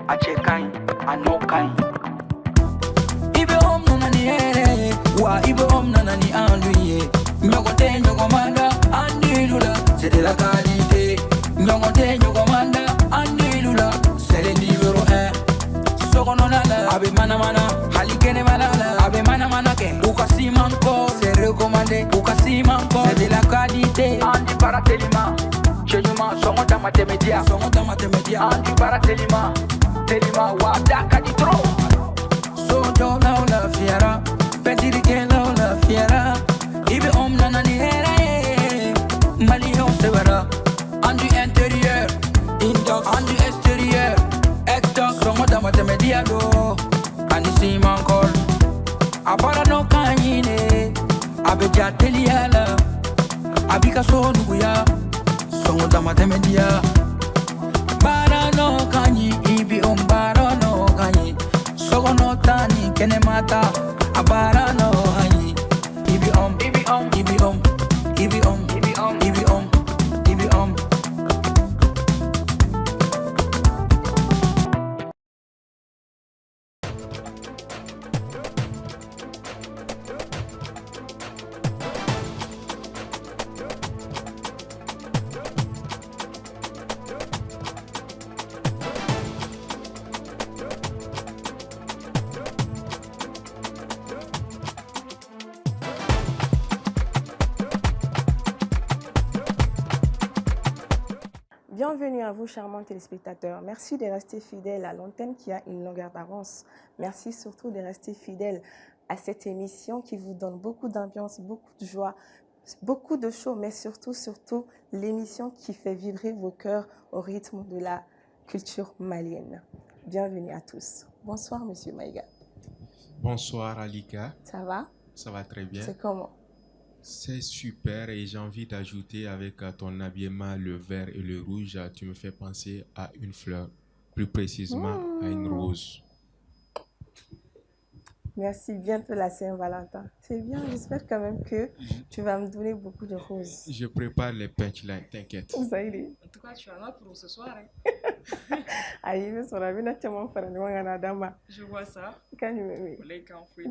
a cɛ ka ɲi a n'o ka ɲi. I bɛ om nana ni hɛrɛ ye wa I bɛ om nana ni an dun ye. Ɲɔgɔn tɛ ɲɔgɔn man da an dilu la c'est de la qualité. Ɲɔgɔn tɛ ɲɔgɔn man da an dilu la c'est le numéro 1. Sokɔnɔna la a bɛ manamana hali kɛnɛmana la a bɛ manamana kɛ. U ka siman kɔ c'est recommandé u ka siman kɔ c'est de la qualité. An di baara telima cɛ ɲuman sɔngɔ dama tɛmɛ diya. Sɔngɔ dama tɛmɛ diya. An di baara telima wa da ka di trop. So dɔw la o lafiyara pɛntirikɛlaw lafiyara I bɛ om nana ni hɛrɛ ye maliyɛnw sɛbɛra. An du intérieur indox an du extérieur exdox sɔngɔ dama tɛmɛ diya do ani siman kɔl a baara n'o ka ɲi ne a bɛ ja teliya la a b'i ka so nuguya sɔngɔ dama tɛmɛ diya. Baara n'o ka ɲi I bɛ om baara n'o ka ɲi sokɔnɔ ta ni kɛnɛma ta a baara n'o ka ɲi I bɛ om I bɛ om I bɛ om I bɛ om I bɛ om I bɛ om I bɛ om. Bienvenue à vous, charmants téléspectateurs. Merci de rester fidèles à l'antenne qui a une longueur d'avance. Merci surtout de rester fidèles à cette émission qui vous donne beaucoup d'ambiance, beaucoup de joie, beaucoup de show, mais surtout l'émission qui fait vibrer vos cœurs au rythme de la culture malienne. Bienvenue à tous. Bonsoir, Monsieur Maïga. Bonsoir, Alika. Ça va? Ça va très bien. C'est comment? C'est super et j'ai envie d'ajouter avec ton habillement, le vert et le rouge, tu me fais penser à une fleur, plus précisément à une rose. Merci, bientôt la Saint-Valentin. C'est bien, j'espère quand même que tu vas me donner beaucoup de roses. Je prépare les punchlines, t'inquiète. Ça y est. En tout cas, tu en as pour ce soir. Aïe, sur la vie, Je vois ça. Quand tu me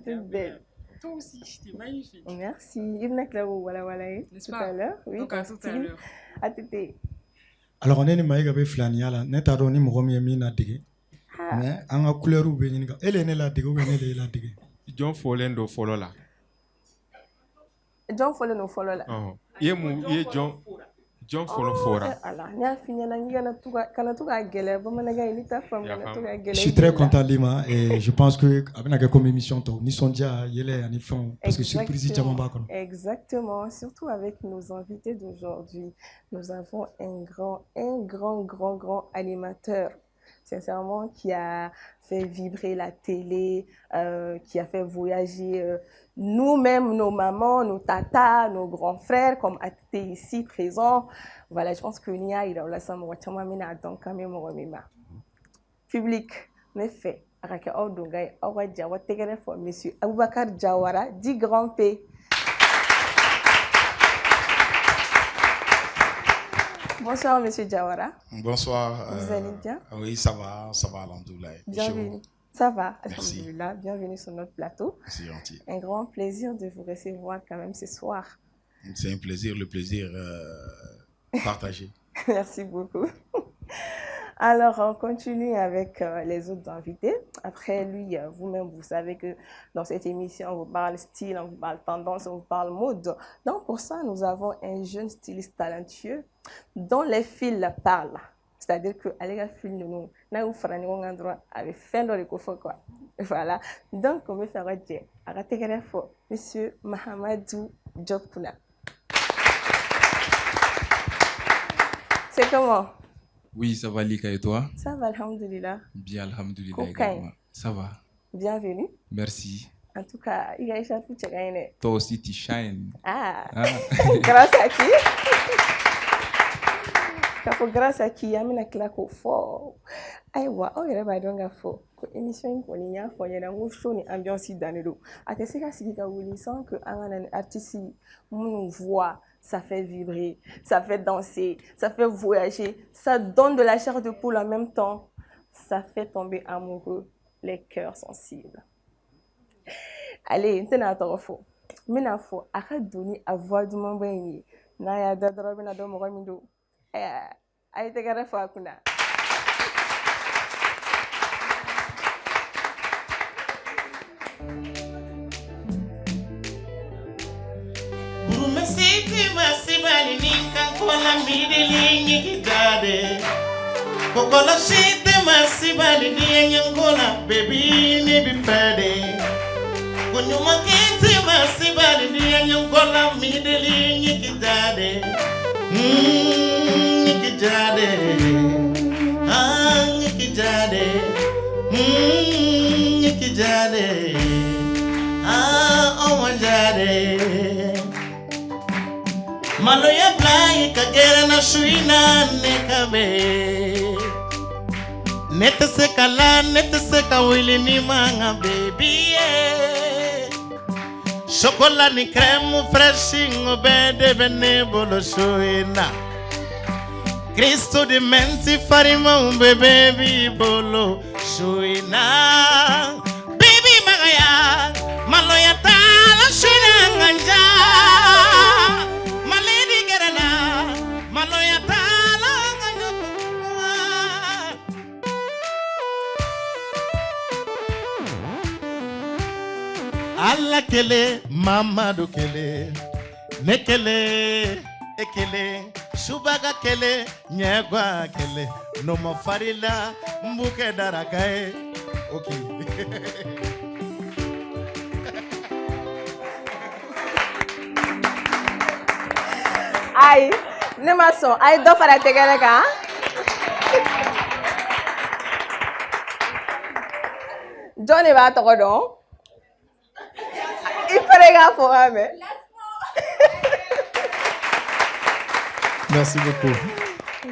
Tu es belle. Toi aussi, tu es magnifique. Merci. Tout à l'heure. Oui, donc à tout à l'heure. À tété. Alors on est Maïga be flania la ne t'a ni mɔgɔ min ye min ladege mais an ka couleur bɛ ɲininka ele ne ladege ou ne le ladege. Jɔn fɔlen do fɔlɔ la. Jɔn fɔlen do fɔlɔ la. I ye jɔn fɔlɔ fɔra. Ala n y'a f'i ɲɛna n kana to ka gɛlɛya bamanankan in n'i t'a faamu kana to ka gɛlɛya. Je suis très content Lima et je pense que a bɛna kɛ comme émission tɔw nisɔndiya yɛlɛ ani fɛnw parce que surprise caman b'a kɔnɔ. Exactement, surtout avec nos invités d'aujourd'hui. Nous avons un grand animateur, sincèrement, qui a fait vibrer la télé, qui a fait voyager nous-mêmes, nos mamans, nos tatas, nos grands frères, comme Até ici présent. Voilà, je pense que Nia, il a eu la samouachamamina, donc quand même, public, mais fait. Araka Odongay, Awadja, Wategere for Monsieur Aboubakar Diawara, dit Grand P. Bonsoir, Monsieur Diawara. Bonsoir. Vous allez bien? Oui, ça va, alhamdoulilah. Bienvenue. Ça va, merci. Alhamdoulilah. Bienvenue sur notre plateau. C'est gentil. Un grand plaisir de vous recevoir quand même ce soir. C'est un plaisir, le plaisir partagé. Merci beaucoup. Alors, on continue avec les autres invités. Après lui, vous-même, vous savez que dans cette émission, on vous parle style, on vous parle tendance, on vous parle mode. Donc, pour ça, nous avons un jeune styliste talentueux dont les fils parlent. C'est-à-dire que les fils de nous, nous faisons un endroit avec fin de l'écofo, quoi. Voilà. Donc, on va faire un jet. Arrêtez qu'elle est fort. Monsieur Mahamadou Diopuna. C'est comment? Oui, ça va, Lika, et toi? Ça va, alhamdoulilah. Bien, alhamdoulilah également. Ça va. Bienvenue. Merci. En tout cas, il y a échappé de gagner. Toi aussi, tu shines. Grâce à qui? Grâce à qui? Amina Klako fort. Aïwa, oh, il y a pas de fort. Émission pour les gens, il y a un show ni ambiance dans le dos. À tes séquences, c'est que un artiste, mon voix. Ça fait vibrer, ça fait danser, ça fait voyager, ça donne de la chair de poule en même temps. ça fait tomber amoureux les cœurs sensibles. Allez, maintenant, t'en mina fo aka doni a voix du mon bayni na ya da dro bina do mo mindo ay te gara fa kuna Burumesiti masibali ninka kola mideli nyikidade Kokola shite masibali nyengola baby ni bifade Kunyuma kiti masibali nyengola mideli nyikidade nyikidade nyikidade nyikidade oh manjade Maloya play kagera na shuina nekabe Nete seka wili ni manga baby Chocolat ni crème freshingo bede bene bolo shuina Cristo di menti farima baby bolo shuina Baby magaya maloya tala shuina nganja Allah kele, Mamadou kele, nekele, ekele, Shubaga kele, nyegwa kele, nomo farila, mbuke daragae. Ok. Aïe, ne maçon, aïe do fara tegele ka. Johnny va to don. Il fallait gars pour mais. Merci beaucoup.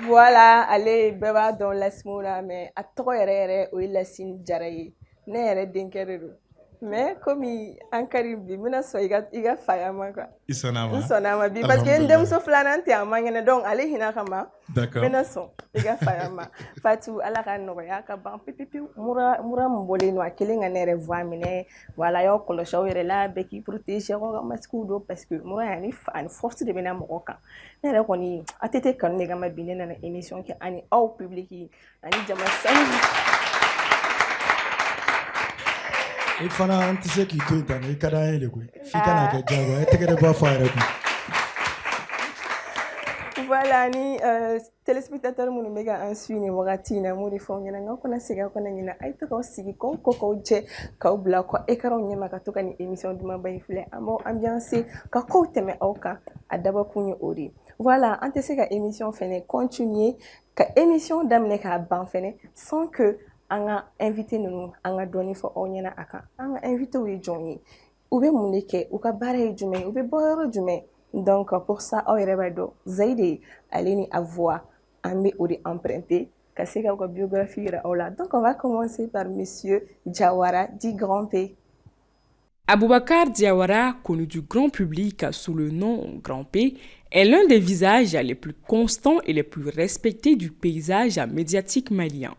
Voilà, allez, beba dans laisse-moi là, mais à trop erreur, ou il laisse une jaraye. N'est dinkerero. Mais comme il en Caribe, mina so iga fayama quoi. Isonama bi parce que ndem so flanante amangene donc allez hina kama. D'accord. Mina so iga fayama. Fatou ala ka no ya ka ban pipi mura mbole no akelenga nere voix mine voilà yo kolo shaw yere la be ki protéger ko maskudo parce que mura yani fan force de bena moka. Nere ko ni atete kan ne gama binena na émission ki ani au public ani jama sami. Il faut un petit qui tout dans les cadres et les couilles. Fika na kejago, et te que de boire faire. Voilà ni téléspectateur mon méga en suivi wakati na muri fonga na ngakona siga kona nyina aito ko sigi ko ko je ka bla ko e karo nyama ka toka ni émission du mabay fule amo ambiance ka ko teme oka adaba kunyo ori. Voilà, ante sega émission fene continuer ka émission damne ka ban fene sans que anga invité nous anga doni fo onyana aka anga invité we joni ube muneke uka bare jume ube boyoro jume donc pour ça oirebado zaidi alini avoir ambi odi emprunté kaseka ko biographie ra ola. Donc on va commencer par monsieur Diawara dit Grand P. Aboubacar Diawara, connu du grand public sous le nom Grand P, est l'un des visages les plus constants et les plus respectés du paysage médiatique malien.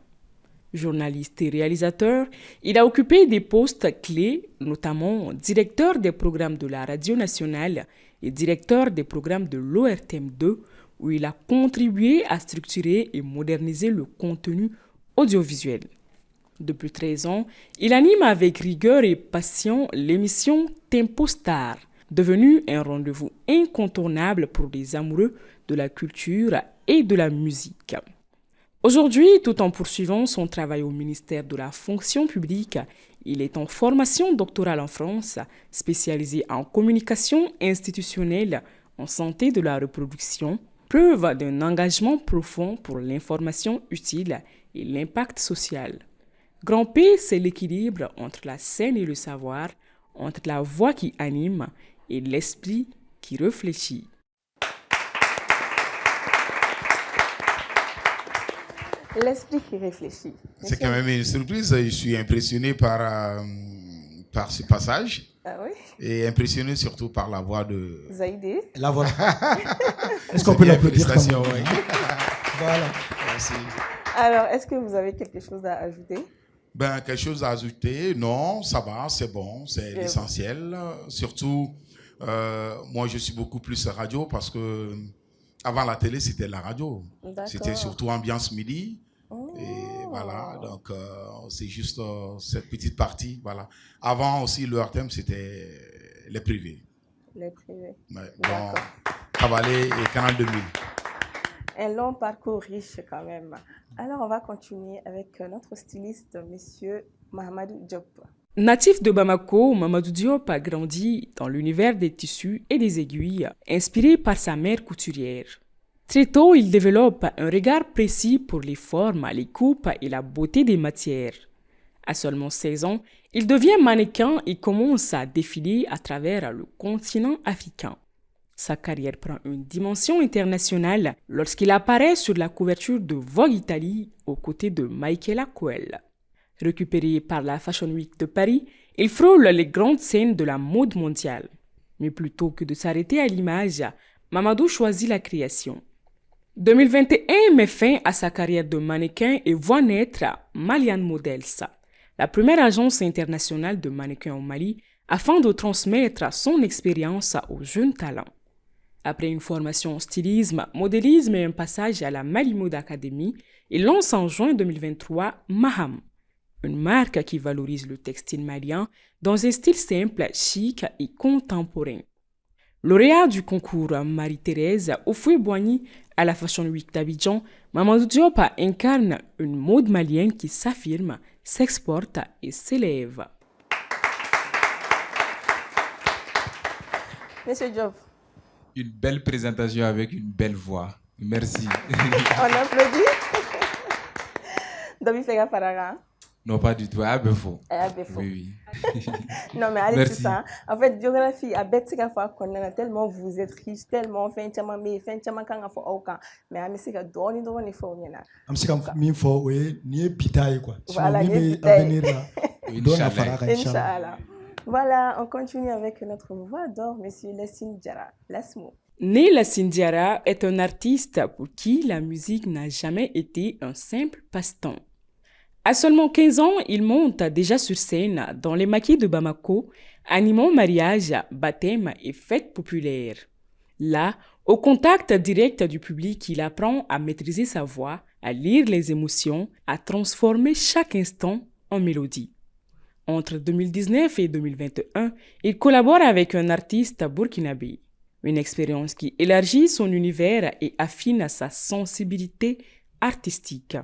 Journaliste et réalisateur, il a occupé des postes clés, notamment directeur des programmes de la Radio Nationale et directeur des programmes de l'ORTM2, où il a contribué à structurer et moderniser le contenu audiovisuel. Depuis 13 ans, il anime avec rigueur et passion l'émission Tempo Star, devenue un rendez-vous incontournable pour les amoureux de la culture et de la musique. Aujourd'hui, tout en poursuivant son travail au ministère de la fonction publique, il est en formation doctorale en France, spécialisé en communication institutionnelle, en santé de la reproduction, preuve d'un engagement profond pour l'information utile et l'impact social. Grand P, c'est l'équilibre entre la scène et le savoir, entre la voix qui anime et l'esprit qui réfléchit. L'esprit qui réfléchit. C'est quand même une surprise. Je suis impressionné par ce passage. Ah oui? Et impressionné surtout par la voix de... Zaïdé. La voix. Est-ce qu'on peut l'applaudir comme... Oui. Voilà. Merci. Alors, est-ce que vous avez quelque chose à ajouter? Ben, quelque chose à ajouter? Non, ça va, c'est bon, c'est l'essentiel. Surtout, moi, je suis beaucoup plus radio parce que avant la télé, c'était la radio. C'était surtout ambiance midi. Et voilà, donc c'est juste cette petite partie. Voilà. Avant aussi, le RTM, c'était les privés. Les privés. Ouais, bon, Cavalé et Canal 2000. Un long parcours riche quand même. Alors, on va continuer avec notre styliste, monsieur Mahamadou Diop. Natif de Bamako, Mamadou Diop a grandi dans l'univers des tissus et des aiguilles, inspiré par sa mère couturière. Très tôt, il développe un regard précis pour les formes, les coupes et la beauté des matières. À seulement 16 ans, il devient mannequin et commence à défiler à travers le continent africain. Sa carrière prend une dimension internationale lorsqu'il apparaît sur la couverture de Vogue Italie aux côtés de Michaela Coel. Récupéré par la Fashion Week de Paris, il frôle les grandes scènes de la mode mondiale. Mais plutôt que de s'arrêter à l'image, Mamadou choisit la création. 2021 met fin à sa carrière de mannequin et voit naître Malian Models, la première agence internationale de mannequins au Mali, afin de transmettre son expérience aux jeunes talents. Après une formation en stylisme, modélisme et un passage à la Mali Mode Academy, il lance en juin 2023 Maham, une marque qui valorise le textile malien dans un style simple, chic et contemporain. Lauréat du concours Marie-Thérèse Oufoué-Boigny à la Fashion Week d'Abidjan, Mamadou Diop incarne une mode malienne qui s'affirme, s'exporte et s'élève. Monsieur Diop. Une belle présentation avec une belle voix. Merci. On applaudit. Dobi Fega Faraga. Non, pas du tout. À Befo. À Befo. Oui. Non, mais allez, c'est ça. En fait, biographie, à Betsika Fa, tellement vous êtes riche, tellement, fin tellement, mais fin tellement, quand on fait aucun. Mais à Messika, doni, doni, faut y en a. Amsika, mi faut, oui, ni pitaille, quoi. Voilà, ni avenir là. Inch'Allah. Voilà, on continue avec notre voix d'or, monsieur Lassine Diarra. Lasmo. Né Lassine Diarra est un artiste pour qui la musique n'a jamais été un simple passe-temps. À seulement 15 ans, il monte déjà sur scène dans les maquis de Bamako, animant mariage, baptême et fêtes populaires. Là, au contact direct du public, il apprend à maîtriser sa voix, à lire les émotions, à transformer chaque instant en mélodie. Entre 2019 et 2021, il collabore avec un artiste burkinabé. Une expérience qui élargit son univers et affine sa sensibilité artistique.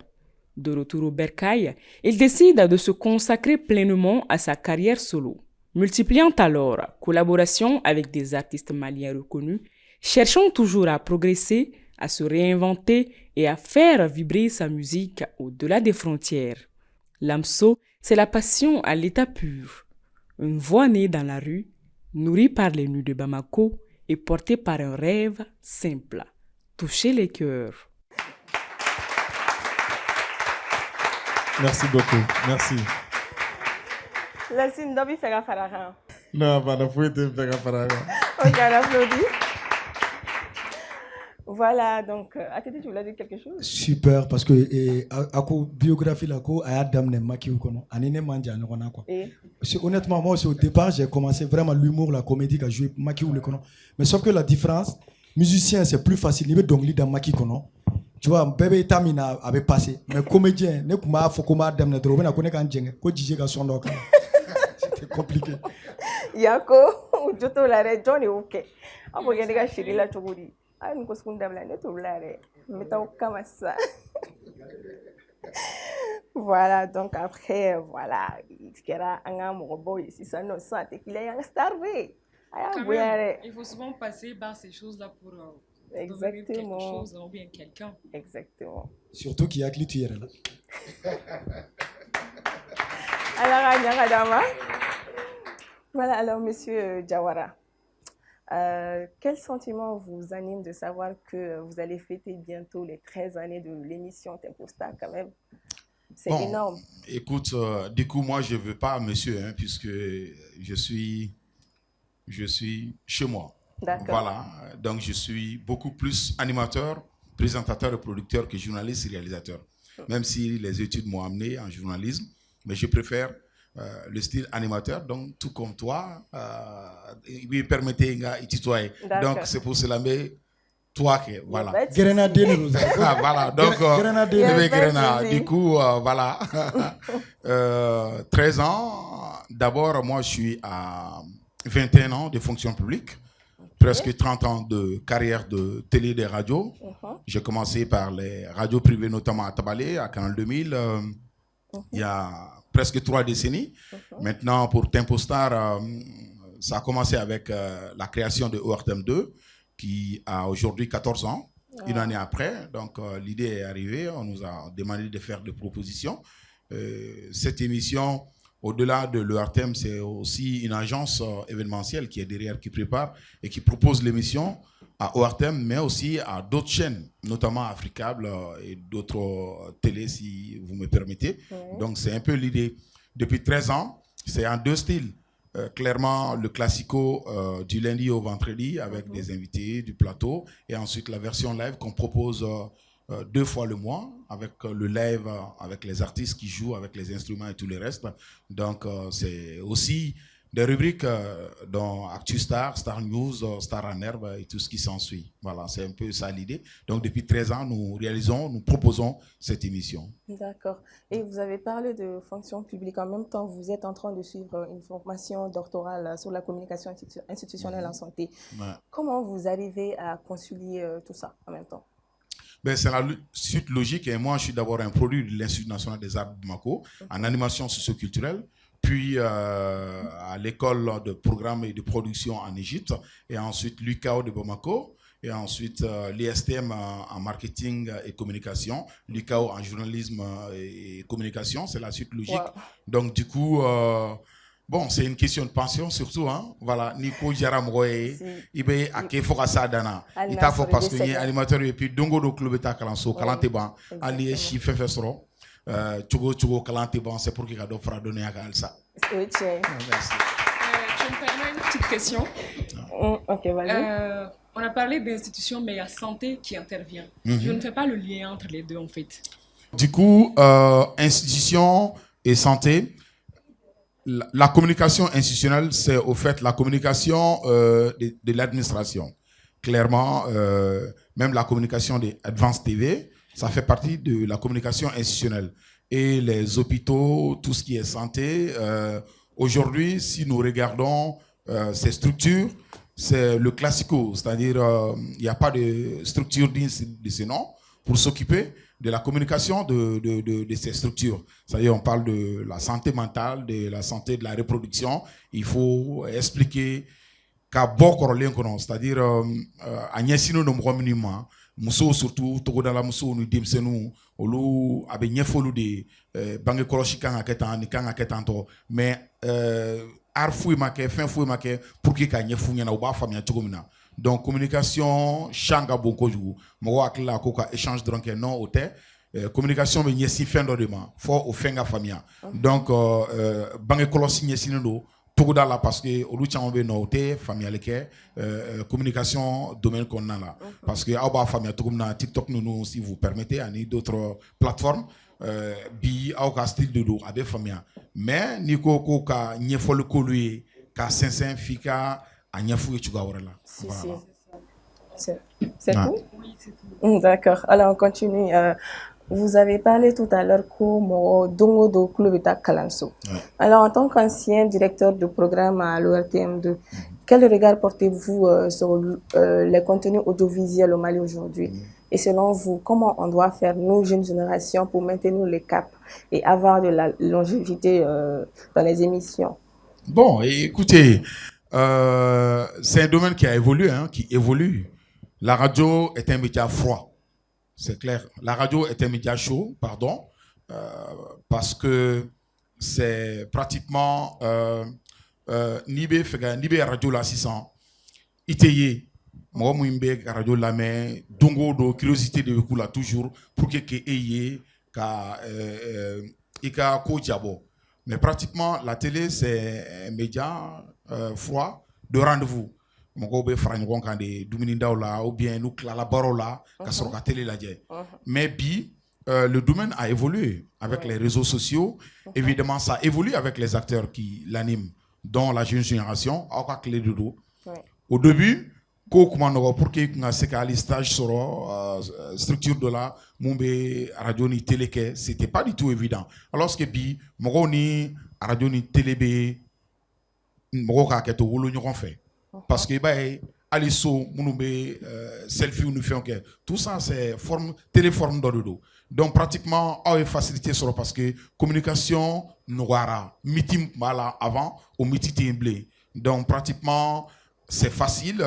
De retour au Bercail, il décide de se consacrer pleinement à sa carrière solo, multipliant alors collaborations avec des artistes maliens reconnus, cherchant toujours à progresser, à se réinventer et à faire vibrer sa musique au-delà des frontières. L'amso, c'est la passion à l'état pur, une voix née dans la rue, nourrie par les nuits de Bamako et portée par un rêve simple, toucher les cœurs. Merci beaucoup. Merci. Lassine Dobi Fega Faraga. Non, pas de fouille de Fega Faraga. Ok, on applaudit. Voilà, donc, Atete, tu voulais dire quelque chose? Super, parce que à la biographie, là, il y a Dame Makiou, Anine Manja, quoi. Honnêtement, moi aussi, au départ, j'ai commencé vraiment l'humour, la comédie, à jouer Makiou, mais sauf que la différence, musicien, c'est plus facile, il veut donc lire dans Makiou, tu vois, bébé Tamina avait passé, mais comédien, ne kuma fokoma Dame Nedro, on a connu quand j'ai ko DJ ka son donc. C'était compliqué. Yako, Joto la Johnny, ok. On va gagner la chérie la Toguri. Ah, nous sommes dans la net ou la mettons comme ça. Voilà, donc après, voilà, il y a un robot ici, ça nous sent qu'il est un star. Il faut souvent passer par ces choses-là pour exactement quelque chose ou bien quelqu'un. Exactement. Surtout qu'il y a que tu es là. Alors, voilà, alors, monsieur Diawara. Quel sentiment vous anime de savoir que vous allez fêter bientôt les 13 années de l'émission Tempostar quand même? C'est énorme. Écoute, du coup, moi, je ne veux pas monsieur, hein, puisque je suis chez moi. D'accord. Voilà, donc je suis beaucoup plus animateur, présentateur et producteur que journaliste et réalisateur. même si les études m'ont amené en journalisme, mais je préfère le style animateur, donc tout comme toi, il me permettait de tutoyer. Donc c'est pour cela, mais toi, voilà. Grenadier, voilà, donc, du coup, voilà. 13 ans, d'abord, moi, je suis à 21 ans de fonction publique, presque 30 ans de carrière de télé et de radio. J'ai commencé par les radios privées, notamment à Tabalé, à Canal 2000, il y a presque 3 décennies. Maintenant, pour Tempo Star, ça a commencé avec la création de ORTM 2, qui a aujourd'hui 14 ans, une année après. Donc, l'idée est arrivée. On nous a demandé de faire des propositions. Cette émission, au-delà de l'ORTM, c'est aussi une agence événementielle qui est derrière, qui prépare et qui propose l'émission à ORTM, mais aussi à d'autres chaînes, notamment Africable et d'autres télés, si vous me permettez. Donc, c'est un peu l'idée. Depuis 13 ans, c'est en 2 styles. Clairement, le classico du lundi au vendredi avec des invités du plateau, et ensuite la version live qu'on propose 2 fois le mois avec le live, avec les artistes qui jouent avec les instruments et tout le reste. Donc, c'est aussi des rubriques dans Actu Star, Star News, Star en herbe et tout ce qui s'ensuit. Voilà, c'est un peu ça l'idée. Donc, depuis 13 ans, nous proposons cette émission. D'accord. Et vous avez parlé de fonction publique. En même temps, vous êtes en train de suivre une formation doctorale sur la communication institutionnelle en santé. Comment vous arrivez à concilier tout ça en même temps? Ben, c'est la suite logique. Et moi, je suis d'abord un produit de l'Institut national des arts de Bamako, en animation socioculturelle, puis à l'école de programme et de production en Égypte, et ensuite l'UCAO de Bamako, et ensuite l'ISTM en marketing et communication, l'UCAO en journalisme et communication. C'est la suite logique. Donc, du coup, bon, c'est une question de pension surtout, hein. Voilà, Nico Jaramroye, Ibe Ake Fokasa Dana. Il t'a fait parce qu'il y a un animateur et puis Dongo do Club Eta Kalanso, Kalanteban, Ali Chife Fesro, Tugo Kalanteban, c'est pour qu'il y ait d'autres donner à Kalsa. Merci. Je me permets une petite question. Ok, vas-y. On a parlé d'institutions, mais il y a santé qui intervient. Je ne fais pas le lien entre les deux, en fait. Du coup, institution et santé, la communication institutionnelle, c'est au fait la communication de l'administration. Clairement, même la communication des Advance TV, ça fait partie de la communication institutionnelle. Et les hôpitaux, tout ce qui est santé, aujourd'hui, si nous regardons ces structures, c'est le classico, c'est-à-dire il n'y a pas de structure digne de ce nom pour s'occuper de la communication de ces structures. C'est-à-dire on parle de la santé mentale, de la santé de la reproduction. Il faut expliquer qu'à beaucoup de gens, c'est-à-dire à Nyesino no minimum, muso surtout togodala muso nous dimsenu olu abe nyefolu de bange koloshi kanga ketan ni kanga ketanto mais arfu make fin fu make pour que ka nyefu nyana uba famia tugomina. Donc communication changa bonko ju mo akla ko ka échange donc non hôtel communication be nyesi fin do dema fo o fenga famia. Donc bange koloshi nyesino do togodala parce que olu chambe no hôtel familial ke communication domaine qu'on a là parce que aba famia tugomina TikTok nous si vous permettez ani d'autres plateformes bi au ka style de do abe famia mais niko ko ka nyefol ko lui ka sensen fika a nyefu chuga wala. C'est tout. Oui, c'est tout. D'accord. Alors on continue. Vous avez parlé tout à l'heure comme Dongo do Club Eta Kalanso. Alors en tant qu'ancien directeur de programme à l'ORTM2, quel regard portez-vous sur les contenus audiovisuels au Mali aujourd'hui? Et selon vous, comment on doit faire, nous, jeunes générations, pour maintenir le cap et avoir de la longévité dans les émissions? Bon, écoutez, c'est un domaine qui a évolué, hein, qui évolue. La radio est un média froid, c'est clair. La radio est un média chaud, pardon, parce que c'est pratiquement Nibé Radio la 600, Iteye. Moi, je radio la mais dongo do curiosité de kula toujours pour que eye ka ko diabo. Mais pratiquement la télé c'est un média froid de rendez-vous. Mon be frane kon kan de dumini dawla ou bien nous la barola ka sur la télé la dje. Mais bi le domaine a évolué avec les réseaux sociaux. Évidemment, ça évolue avec les acteurs qui l'animent, dont la jeune génération. Au début, pour que les stages sur structure de la radio ni télé, c'était pas du tout évident. Alors que bi ni radio ni télé fait parce que aliso selfie nous fait tout ça c'est forme téléforme d'ododo. Donc pratiquement a facilité sur parce que communication noira meeting mala avant au meeting blé. Donc pratiquement c'est facile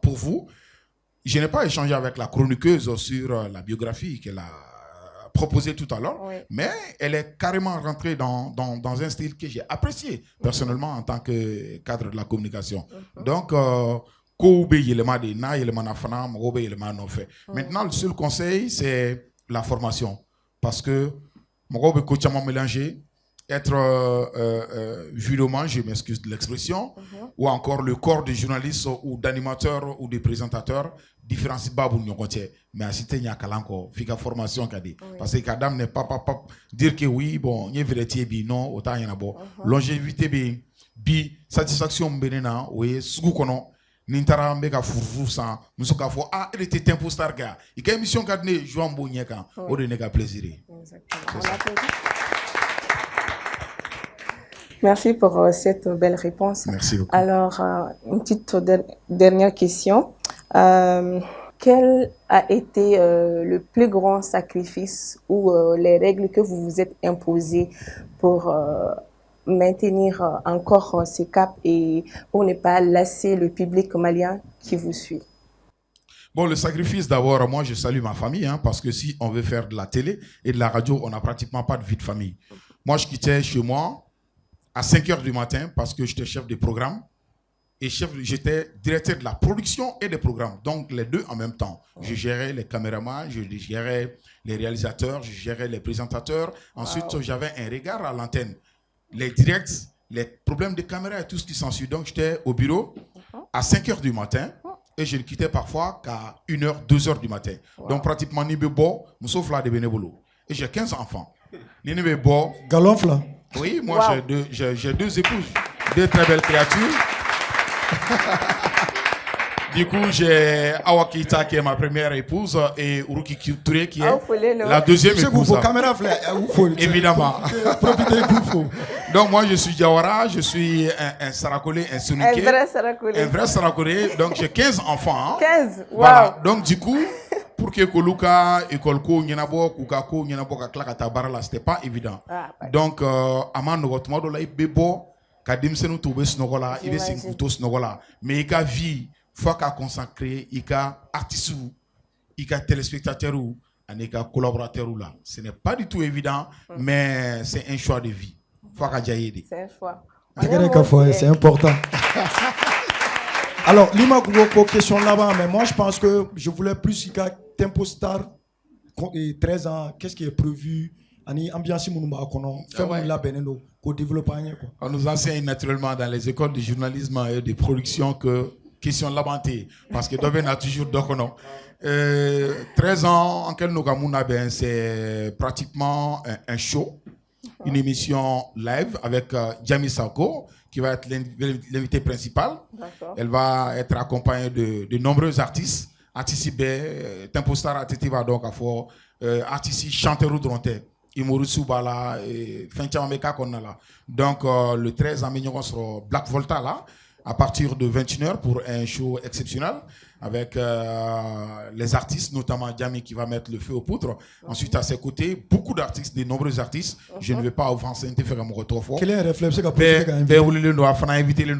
pour vous. Je n'ai pas échangé avec la chroniqueuse sur la biographie qu'elle a proposée tout à l'heure, mais elle est carrément rentrée dans un style que j'ai apprécié personnellement en tant que cadre de la communication. Donc, maintenant, le seul conseil, c'est la formation. Parce que je mélanger être vidéoman, je m'excuse de l'expression, ou encore le corps de journalistes ou d'animateurs ou de présentateurs, différencie pas pour nous côté. Mais si tu as une formation parce que Kadam n'est pas dire que oui, bon, il y a vérité, non, autant il y en a bon. Longévité, bi satisfaction, benena, oui, sous-kono. Nintara mbeka furfur sans musoka fo ah il était tempo star gars il y a émission cadne jouant bonyeka au de nega plaisir. Merci pour cette belle réponse. Merci beaucoup. Alors une petite dernière question, quel a été le plus grand sacrifice ou les règles que vous vous êtes imposées pour maintenir encore ce cap et pour ne pas lasser le public malien qui vous suit? Bon, le sacrifice d'abord, moi je salue ma famille, parce que si on veut faire de la télé et de la radio, on n'a pratiquement pas de vie de famille. Moi je quittais chez moi à 5h du matin parce que j'étais chef de programme et j'étais directeur de la production et des programmes, donc les deux en même temps. Je gérais les caméramans, je gérais les réalisateurs, je gérais les présentateurs. Ensuite, j'avais un regard à l'antenne. Les directs, les problèmes de caméra et tout ce qui s'ensuit. Donc, j'étais au bureau à 5h du matin et je ne quittais parfois qu'à 1h, 2h du matin. Donc, pratiquement, ni bebo, sauf là de bénévolo. Et j'ai 15 enfants. Ni bebo. Galonfla. Oui, moi, j'ai deux épouses, deux très belles créatures. Du coup, j'ai Awakita qui est ma première épouse et Uruki Touré qui est la deuxième épouse. Évidemment. Donc moi, je suis Diawara, je suis un Sarakolé, un Souniké. Un vrai Sarakolé. Donc j'ai 15 enfants. 15, wow. Voilà. Donc du coup, pour que Koluka, Ekolko, Nyenabo, Kukako, Nyenabo, Kaklakata Barala, c'était pas évident. Donc, Aman Nogotomodo, là, il bebo, Kadim Senu Toube Snogola, il est Sinkuto Snogola. Mais il y a vie. Faut qu'à consacrer, il y a artiste, il y a téléspectateur ou il y a collaborateur là. Ce n'est pas du tout évident, mais c'est un choix de vie. Faut qu'à y aider. C'est un choix. C'est important. Alors, l'ima question là-bas, mais moi je pense que je voulais plus qu'à Tempo Star 13 ans. Qu'est-ce qui est prévu? Ambiance on nous enseigne naturellement dans les écoles de journalisme et de production que question de la banté parce que Doben a toujours d'okono. 13 ans en quel ben c'est pratiquement un show, une émission live avec Jamie Sako qui va être l'invité principal. Elle va être accompagnée de nombreux artistes. Artistes Tempo Star va donc à fort artistes chanteurs ou drontés. Bala et donc le 13 en on sera Black Volta là à partir de 21h pour un show exceptionnel avec les artistes, notamment Diami qui va mettre le feu aux poudres. Ensuite à ses côtés beaucoup d'artistes, de nombreux artistes. Je ne vais pas offenser faire mon retour fort. Quel est le réflexe que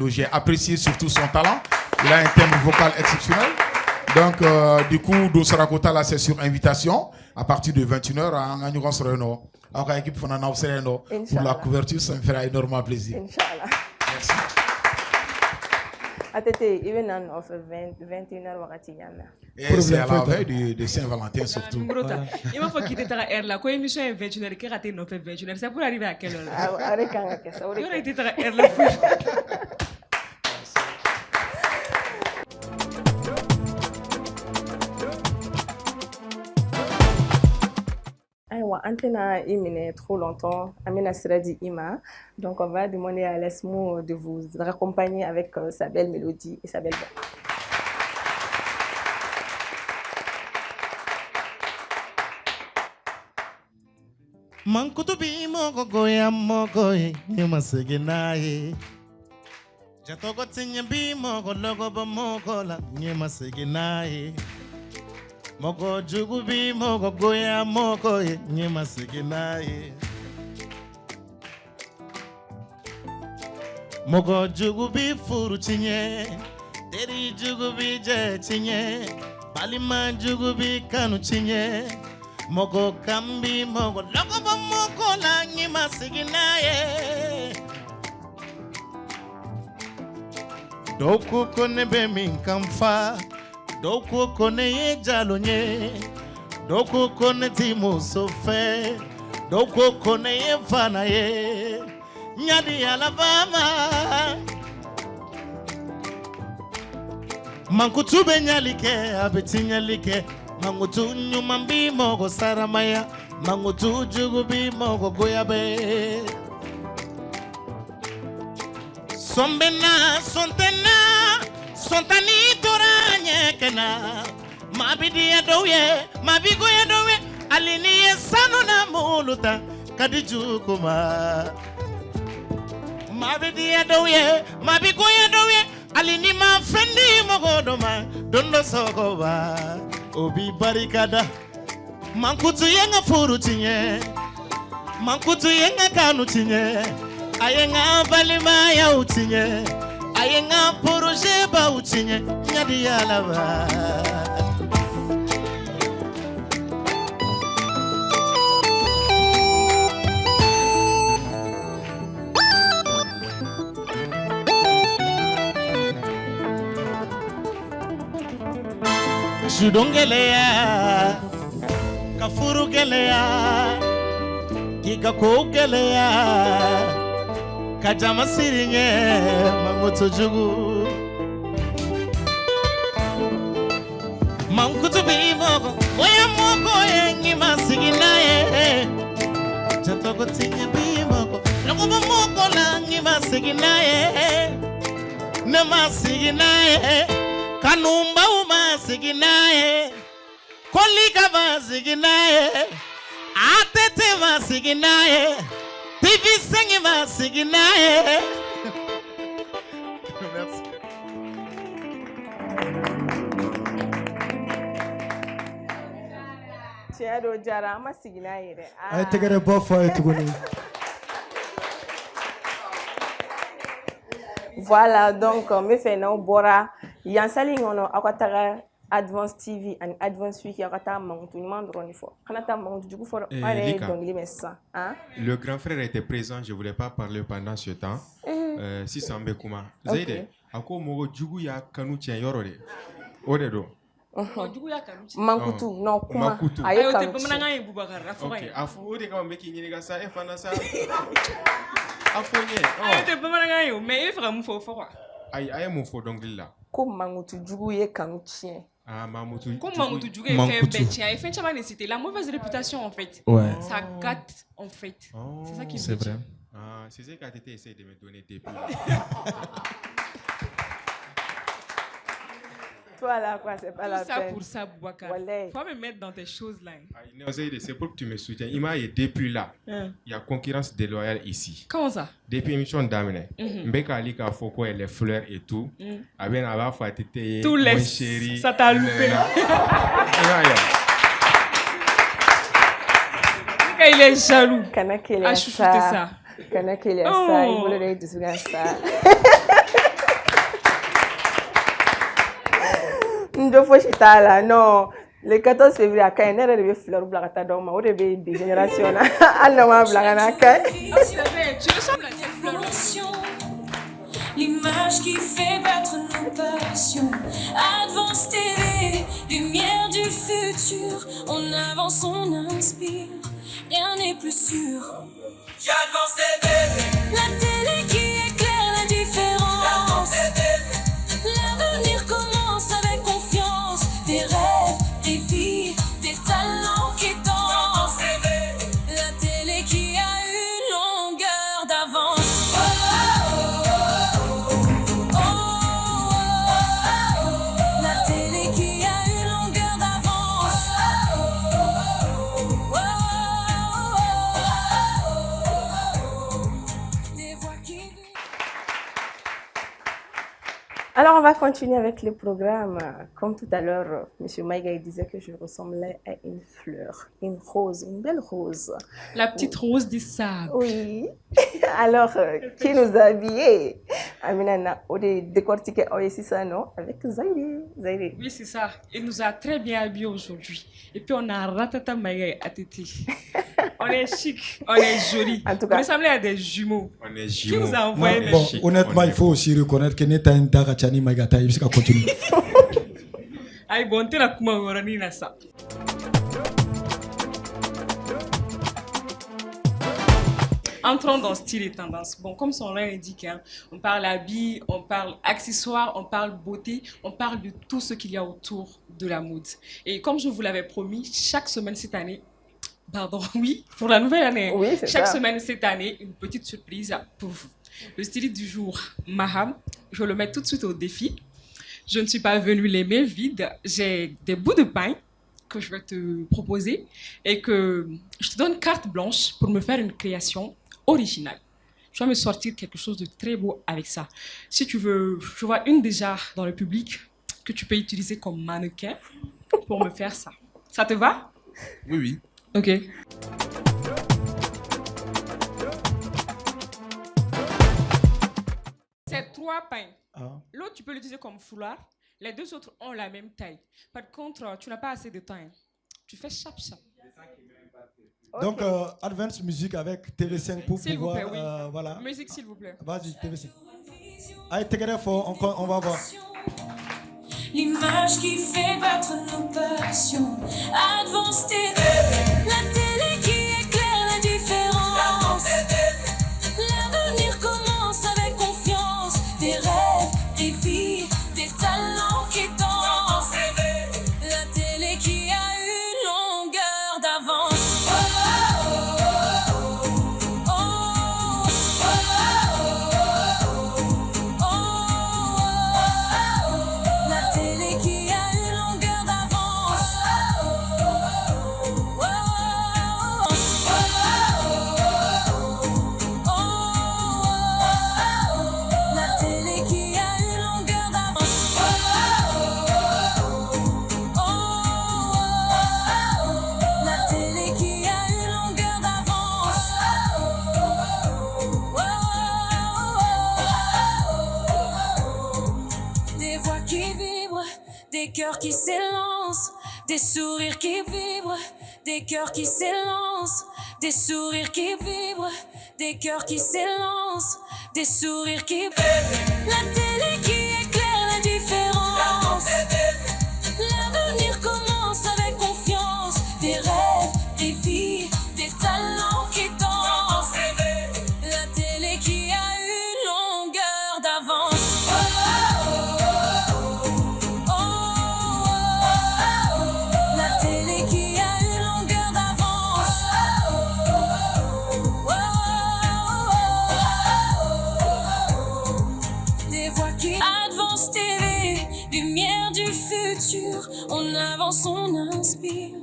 j'ai apprécié surtout son talent. Il a un thème vocal exceptionnel. Donc, du coup, Dosarakota, là, c'est sur invitation. À partir de 21h, on sera alors, l'équipe pour la couverture, ça me fera énormément plaisir. Inch'Allah. Merci. Et c'est à la veille de Saint-Valentin surtout. Il m'a fallu quitter ta air là. Quand l'émission est 21h, qui raté 9h21h, ça pourrait arriver à quelle heure? Il aurait été ta air là. an tɛna i minɛ trop longtemps, an bɛna sira di i ma. Donc on va demander à Lesmo de vous raccompagner avec sa belle mélodie et sa belle voix. Mankutubi mogo goya mogo nyuma seginaye Jatogo tinye bi mogo logo ba mogo la nyuma seginaye Mogo jugu bi mogo goya mogo nyuma seginaye Mogo jugu bi furu chinye Deri jugu bi je chinye Palima jugu bi kanu chinye Mogo kambi mogo logo ba mogo la nyima siginaye Doku kone be min kamfa Doku kone ye jalonye Doku kone timu sofe Doku kone ye fana ye Nyadi Alabama Mankutube nyalike abeti nyalike Mangutu nyuma mbi mogo saramaya Mangutu jugu bi mogo goyabe Sombena sontena Sontani toranye kena Mabidi ya doye Mabigo ya doye Alini ye sano na muluta Kadiju kuma Mabidi ya doye Mabigo ya doye Alini ma fendi mogo doma Dondo sogoba Obi barikada Mankutu yenga furu tinye Mankutu yenga kanu tinye Ayenga balima ya utinye Ayenga poroje ba utinye Nyadi ya lava Shudongeleya Kafuru geleya Kikako geleya Kajama sirinye Mangutu jugu Mangutu bimogo Oya mogo nyima siginaye Jatogo tinye bimogo Logo mogo la nyima siginaye Nama siginaye Kanumba uma siginaye Kolika ma siginaye Atete ma siginaye TV sengi ma siginaye Merci. Tiado jara ma siginaye de. Ay tegere bofa etuguni. Voilà, donc, me fait no bora. Yansali ngono akwatara Advance TV and Advance Week yakata mangutu ni mandroni fo. Kanata mangutu du coup fo pare dongli messa. Le grand frère était présent, je voulais pas parler pendant ce temps. Si sambe kuma. Zaide, ako mogo jugu ya kanu tien yorode. Odedo. Jugu ya kanu. Mangutu no kuma. Ayo kanu. OK, afu ode kama meki nyiniga sa e fana sa. Afonye. Ayo te bamanga yo, mais il fera mu fo quoi. Aye mon fo dongli la. Comme mangutu jugu ye kanu tien. Comme Mangutu Djougou fait bêtien, il fait une nécessité. La mauvaise réputation en fait, ça gâte en fait. C'est ça qui c'est vrai. C'est ça qu'a été essayé de me donner des plumes. Toi là quoi, c'est pas la peine. Tout ça pour ça, Boubacar. Faut me mettre dans tes choses là. C'est pour que tu me soutiennes. Il m'a aidé depuis là. Il y a concurrence déloyale ici. Comment ça? Depuis l'émission d'Amine. Mbeka Alika Foko et les fleurs et tout. Aben Aba Fatite. Tous les chéri. Ça t'a loupé. Il est jaloux. A chouchouté ça. Kanakele ça. Il voulait dire ça. Non, le 14 février, à Kainer, il y a des fleurs blagata d'homme, ou des générations. Alors, blagana. L'image qui fait battre nos passions. Advance TV, lumière du futur. On avance, on inspire, rien n'est plus sûr. Advance TV, la télé qui éclaire la différence. L'avenir commence avec confiance. Des rêves, des vies, des talents qui dansent. Alors, on va continuer avec le programme. Comme tout à l'heure, M. Maïga disait que je ressemblais à une fleur, une rose, une belle rose. La petite rose des sables. Oui. Alors, qui nous a habillés? Aminana, on a décortiqué aussi ça, non? Avec Zaire. Oui, c'est ça. Il nous a très bien habillés aujourd'hui. Et puis, on a Ratata Maïga à Téti. On est chic, on est joli. En tout cas, on ressemble à des jumeaux. On est Qui jumeaux. nous a envoyé les Bon, chics? honnêtement, il faut aussi reconnaître que Neta Ndaga Chani Maigata, il va continuer. Aïe, bon, t'es là, comment on va ça? Entrons dans style et tendance. Bon, comme son nom l'indique, hein, on parle habits, on parle accessoires, on parle beauté, on parle de tout ce qu'il y a autour de la mode. Et comme je vous l'avais promis, chaque semaine cette année, pardon, oui, pour la nouvelle année, oui, chaque ça. Semaine cette année, une petite surprise pour vous. Le styliste du jour, Maham, je le mets tout de suite au défi. Je ne suis pas venue les mains vides, j'ai des bouts de pain que je vais te proposer et que je te donne carte blanche pour me faire une création originale. Je vais me sortir quelque chose de très beau avec ça. Si tu veux, je vois une déjà dans le public que tu peux utiliser comme mannequin pour me faire ça. Ça te va? Oui, oui. Ok. C'est 3 pains. L'autre, tu peux l'utiliser comme foulard. Les 2 autres ont la même taille. Par contre, tu n'as pas assez de temps. Hein. Tu fais chap-chap. Donc, Advance Music avec TV5 pour s'il pouvoir... vous plaît, oui. Voilà. Musique, s'il vous plaît. Vas-y, TV5. Allez, t'es fort, on va voir. L'image qui fait battre nos passions. Advance TV, la télé qui éclaire la différence. L'avenir commence avec confiance. Des rêves, des vies, des talents qui dansent. La télé qui a une longueur d'avance. Des cœurs qui s'élancent, des sourires qui vibrent, des cœurs qui s'élancent, des sourires qui vibrent, des cœurs qui s'élancent, des sourires qui vibrent. La télé qui éclaire la différence. L'avenir commence avec confiance. Des rêves, des vies, des talents qui dansent. La télé qui a une longueur d'avance. On avance, on inspire,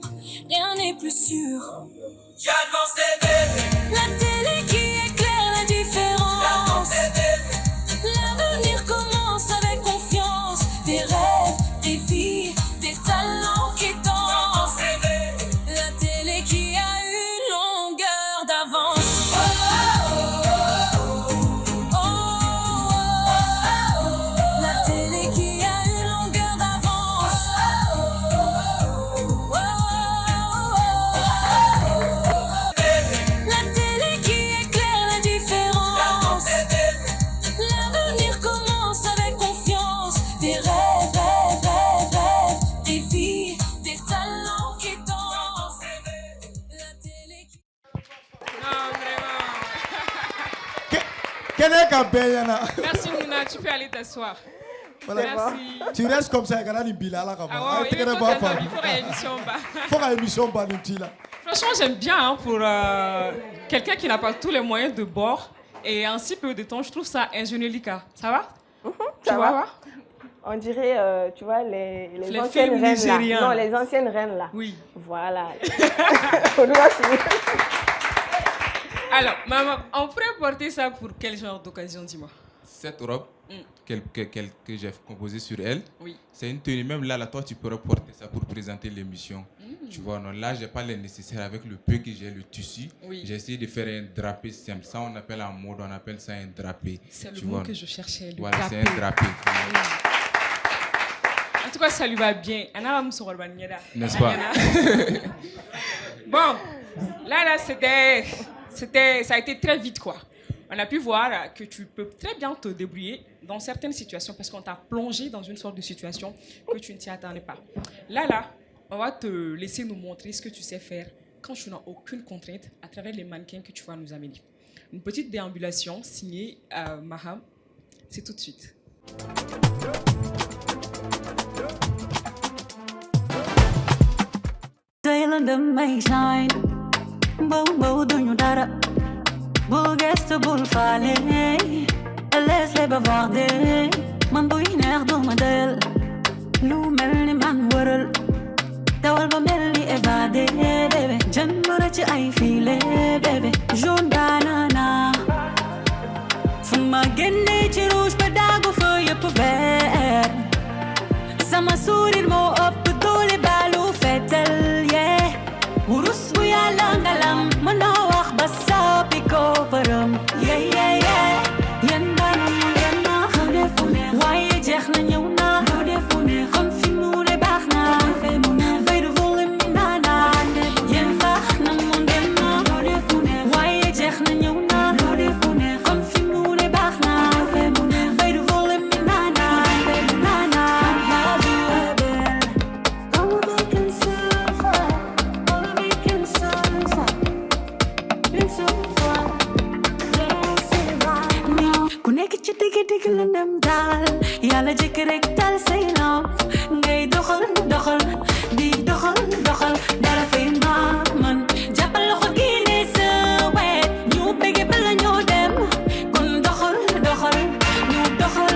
rien n'est plus sûr. J'advance TV. La télé qui éclaire la différence. L'avenir commence avec confiance. Des rêves, des vies, des talents qui dansent. La télé qui a une longueur d'avance. La télé qui a une longueur d'avance. La télé qui éclaire la différence. L'avenir commence avec confiance. Des rêves, rêves, rêves, rêves. Des vies, des talents qui dansent. La télé qui... Non, vraiment. Merci Mouna, tu peux aller t'asseoir. Voilà. Merci. Tu restes comme ça, il y a une bille là. Ah ouais, il faut émission bas. Franchement, j'aime bien hein, pour quelqu'un qui n'a pas tous les moyens de bord et en si peu de temps, je trouve ça ingénieux, Lika. Ça va? Ça va. On dirait, tu vois, les anciennes reines là. Non, les anciennes reines là. Oui. Voilà. Alors, maman, on pourrait porter ça pour quel genre d'occasion, dis-moi? Cette robe que j'ai composé sur elle. Oui. C'est une tenue, même là, toi, tu pourrais porter ça pour présenter l'émission. Tu vois, non, là, j'ai pas les nécessaires avec le peu que j'ai, le tissu. Oui. J'ai essayé de faire un drapé simple. Ça, on appelle en mode, on appelle ça un drapé. C'est le mot que je cherchais, le voilà, drapé. c'est un drapé. Oui. En tout cas, ça lui va bien. N'est-ce pas? Bon, là, ça a été très vite, quoi. On a pu voir que tu peux très bien te débrouiller dans certaines situations parce qu'on t'a plongé dans une sorte de situation que tu ne t'y attendais pas. Là, on va te laisser nous montrer ce que tu sais faire quand tu n'as aucune contrainte à travers les mannequins que tu vas nous amener. Une petite déambulation signée Maham. C'est tout de suite. Bul gestu bul fale les le bavarde man boy neex du ma del lu mel ni man wëral dawal ba mel ni évadé bébé jëndura ci ay file bébé jaune banana fu ma génne ci rouge ba daagu fa yëpp vert sama sourire moo ëpp doole balu fetel yeah wurus bu yàlla ngalam mën naa wax ba soppi ko përëm yeah yeah yeah yéen daanam yéen na loo defu neex waaye jeex na ñëw na loo defu neex xam fi mu ne baax na bay du volume mi naana yéen baax na mu ngeen na loo defu neex waaye jeex na ñëw na loo defu neex xam fi mu ne baax na bay du volume mi naana ku nekk ci digg la dem daal yàlla jëkk rek tal say lamp ngay doxal di doxal dara fay man jàppal loxo génne sa wet ñu bëgge bala ñoo dem kon doxal ñu doxal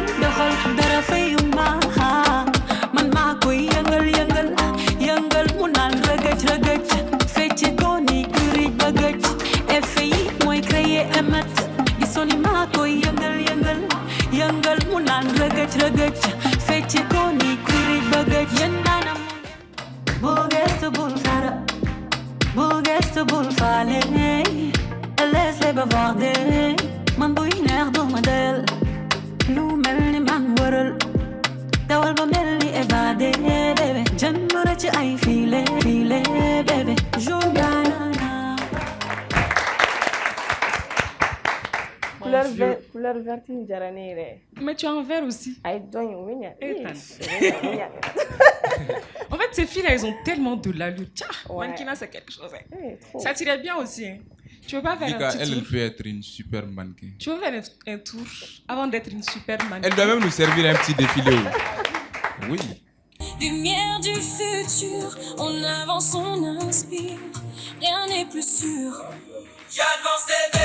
dara fay man maa koy yëngal mu naan rëgëj fecce ko ni kurij ba gëj effet yi mooy créer émet gisoni maa koy yëngal mu naan rëgëj fecce ko ni kurij ba gëj yéen daanam bul gestu bul fara bul gestu bul faale laisse-les bavarder man buy neex du ma del lu mel ni man wëral dawal ba mel ni évadé bébé jëndura ci ay file bébé jaune banana couleur verte jaranere. Mais tu as un vert aussi. I don't know. En fait, ces filles-là, elles ont tellement de l'allure. Tiens, mannequinat, c'est quelque chose. Ça tirait bien aussi. Hein. Tu veux pas faire un petit tour? Elle peut être une super mannequin. Tu veux faire un tour avant d'être une super mannequin? Elle doit même nous servir un petit défilé. Oui. Lumière du futur, on avance, on inspire, rien n'est plus sûr. J'advance TV.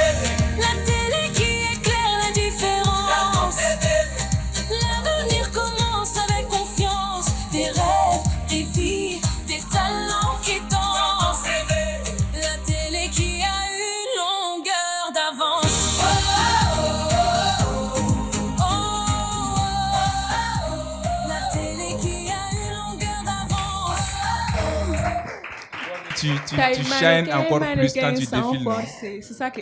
La télé qui éclaire la différence. L'avenir commence avec confiance. Des rêves, des vies, des talents qui dansent. La télé qui a une longueur d'avance. La télé qui a une longueur d'avance. Tu shines encore plus quand tu défiles. C'est ça que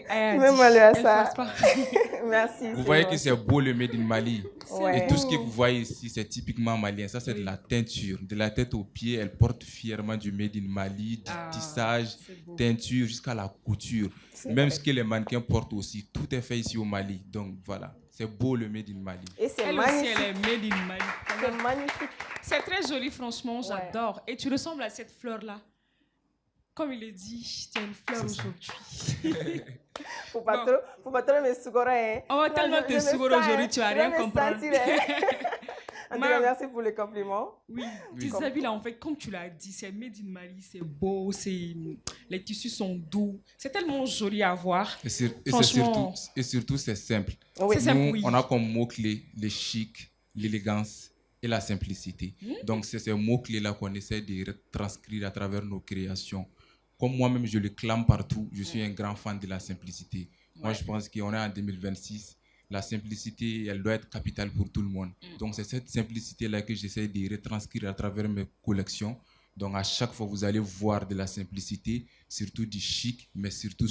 Merci. Vous voyez que c'est beau le Made in Mali. Ouais. Et tout ce que vous voyez ici, c'est typiquement malien. Ça, c'est de la teinture. De la tête aux pieds, elle porte fièrement du Made in Mali, du tissage, teinture jusqu'à la couture. Même ce que les mannequins portent aussi, tout est fait ici au Mali. Donc voilà, c'est beau le Made in Mali. Et c'est magnifique. Elle aussi, elle est Made in Mali. C'est magnifique. C'est très joli, franchement, j'adore. Et tu ressembles à cette fleur-là. Comme il est dit, tu as une fleur aujourd'hui. Faut pas trop me sougorer. On va tellement te sougorer aujourd'hui, tu vas rien comprendre. En tout cas, merci pour les compliments. Oui, tes habits là, en fait, comme tu l'as dit, c'est Made in Mali, c'est beau, les tissus sont doux, c'est tellement joli à voir. Et surtout, c'est simple. Oui. C'est simple, Nous, oui. on a comme mots-clés le chic, l'élégance et la simplicité. Donc, c'est ces mots-clés-là qu'on essaie de transcrire à travers nos créations. Comme moi-même, je le clame partout, je suis un grand fan de la simplicité. Moi, je pense qu'on est en 2026. la simplicité, elle doit être capitale pour tout le monde. Donc, c'est cette simplicité-là que j'essaie de retranscrire à travers mes collections. Donc, à chaque fois, vous allez voir de la simplicité, surtout du chic, mais surtout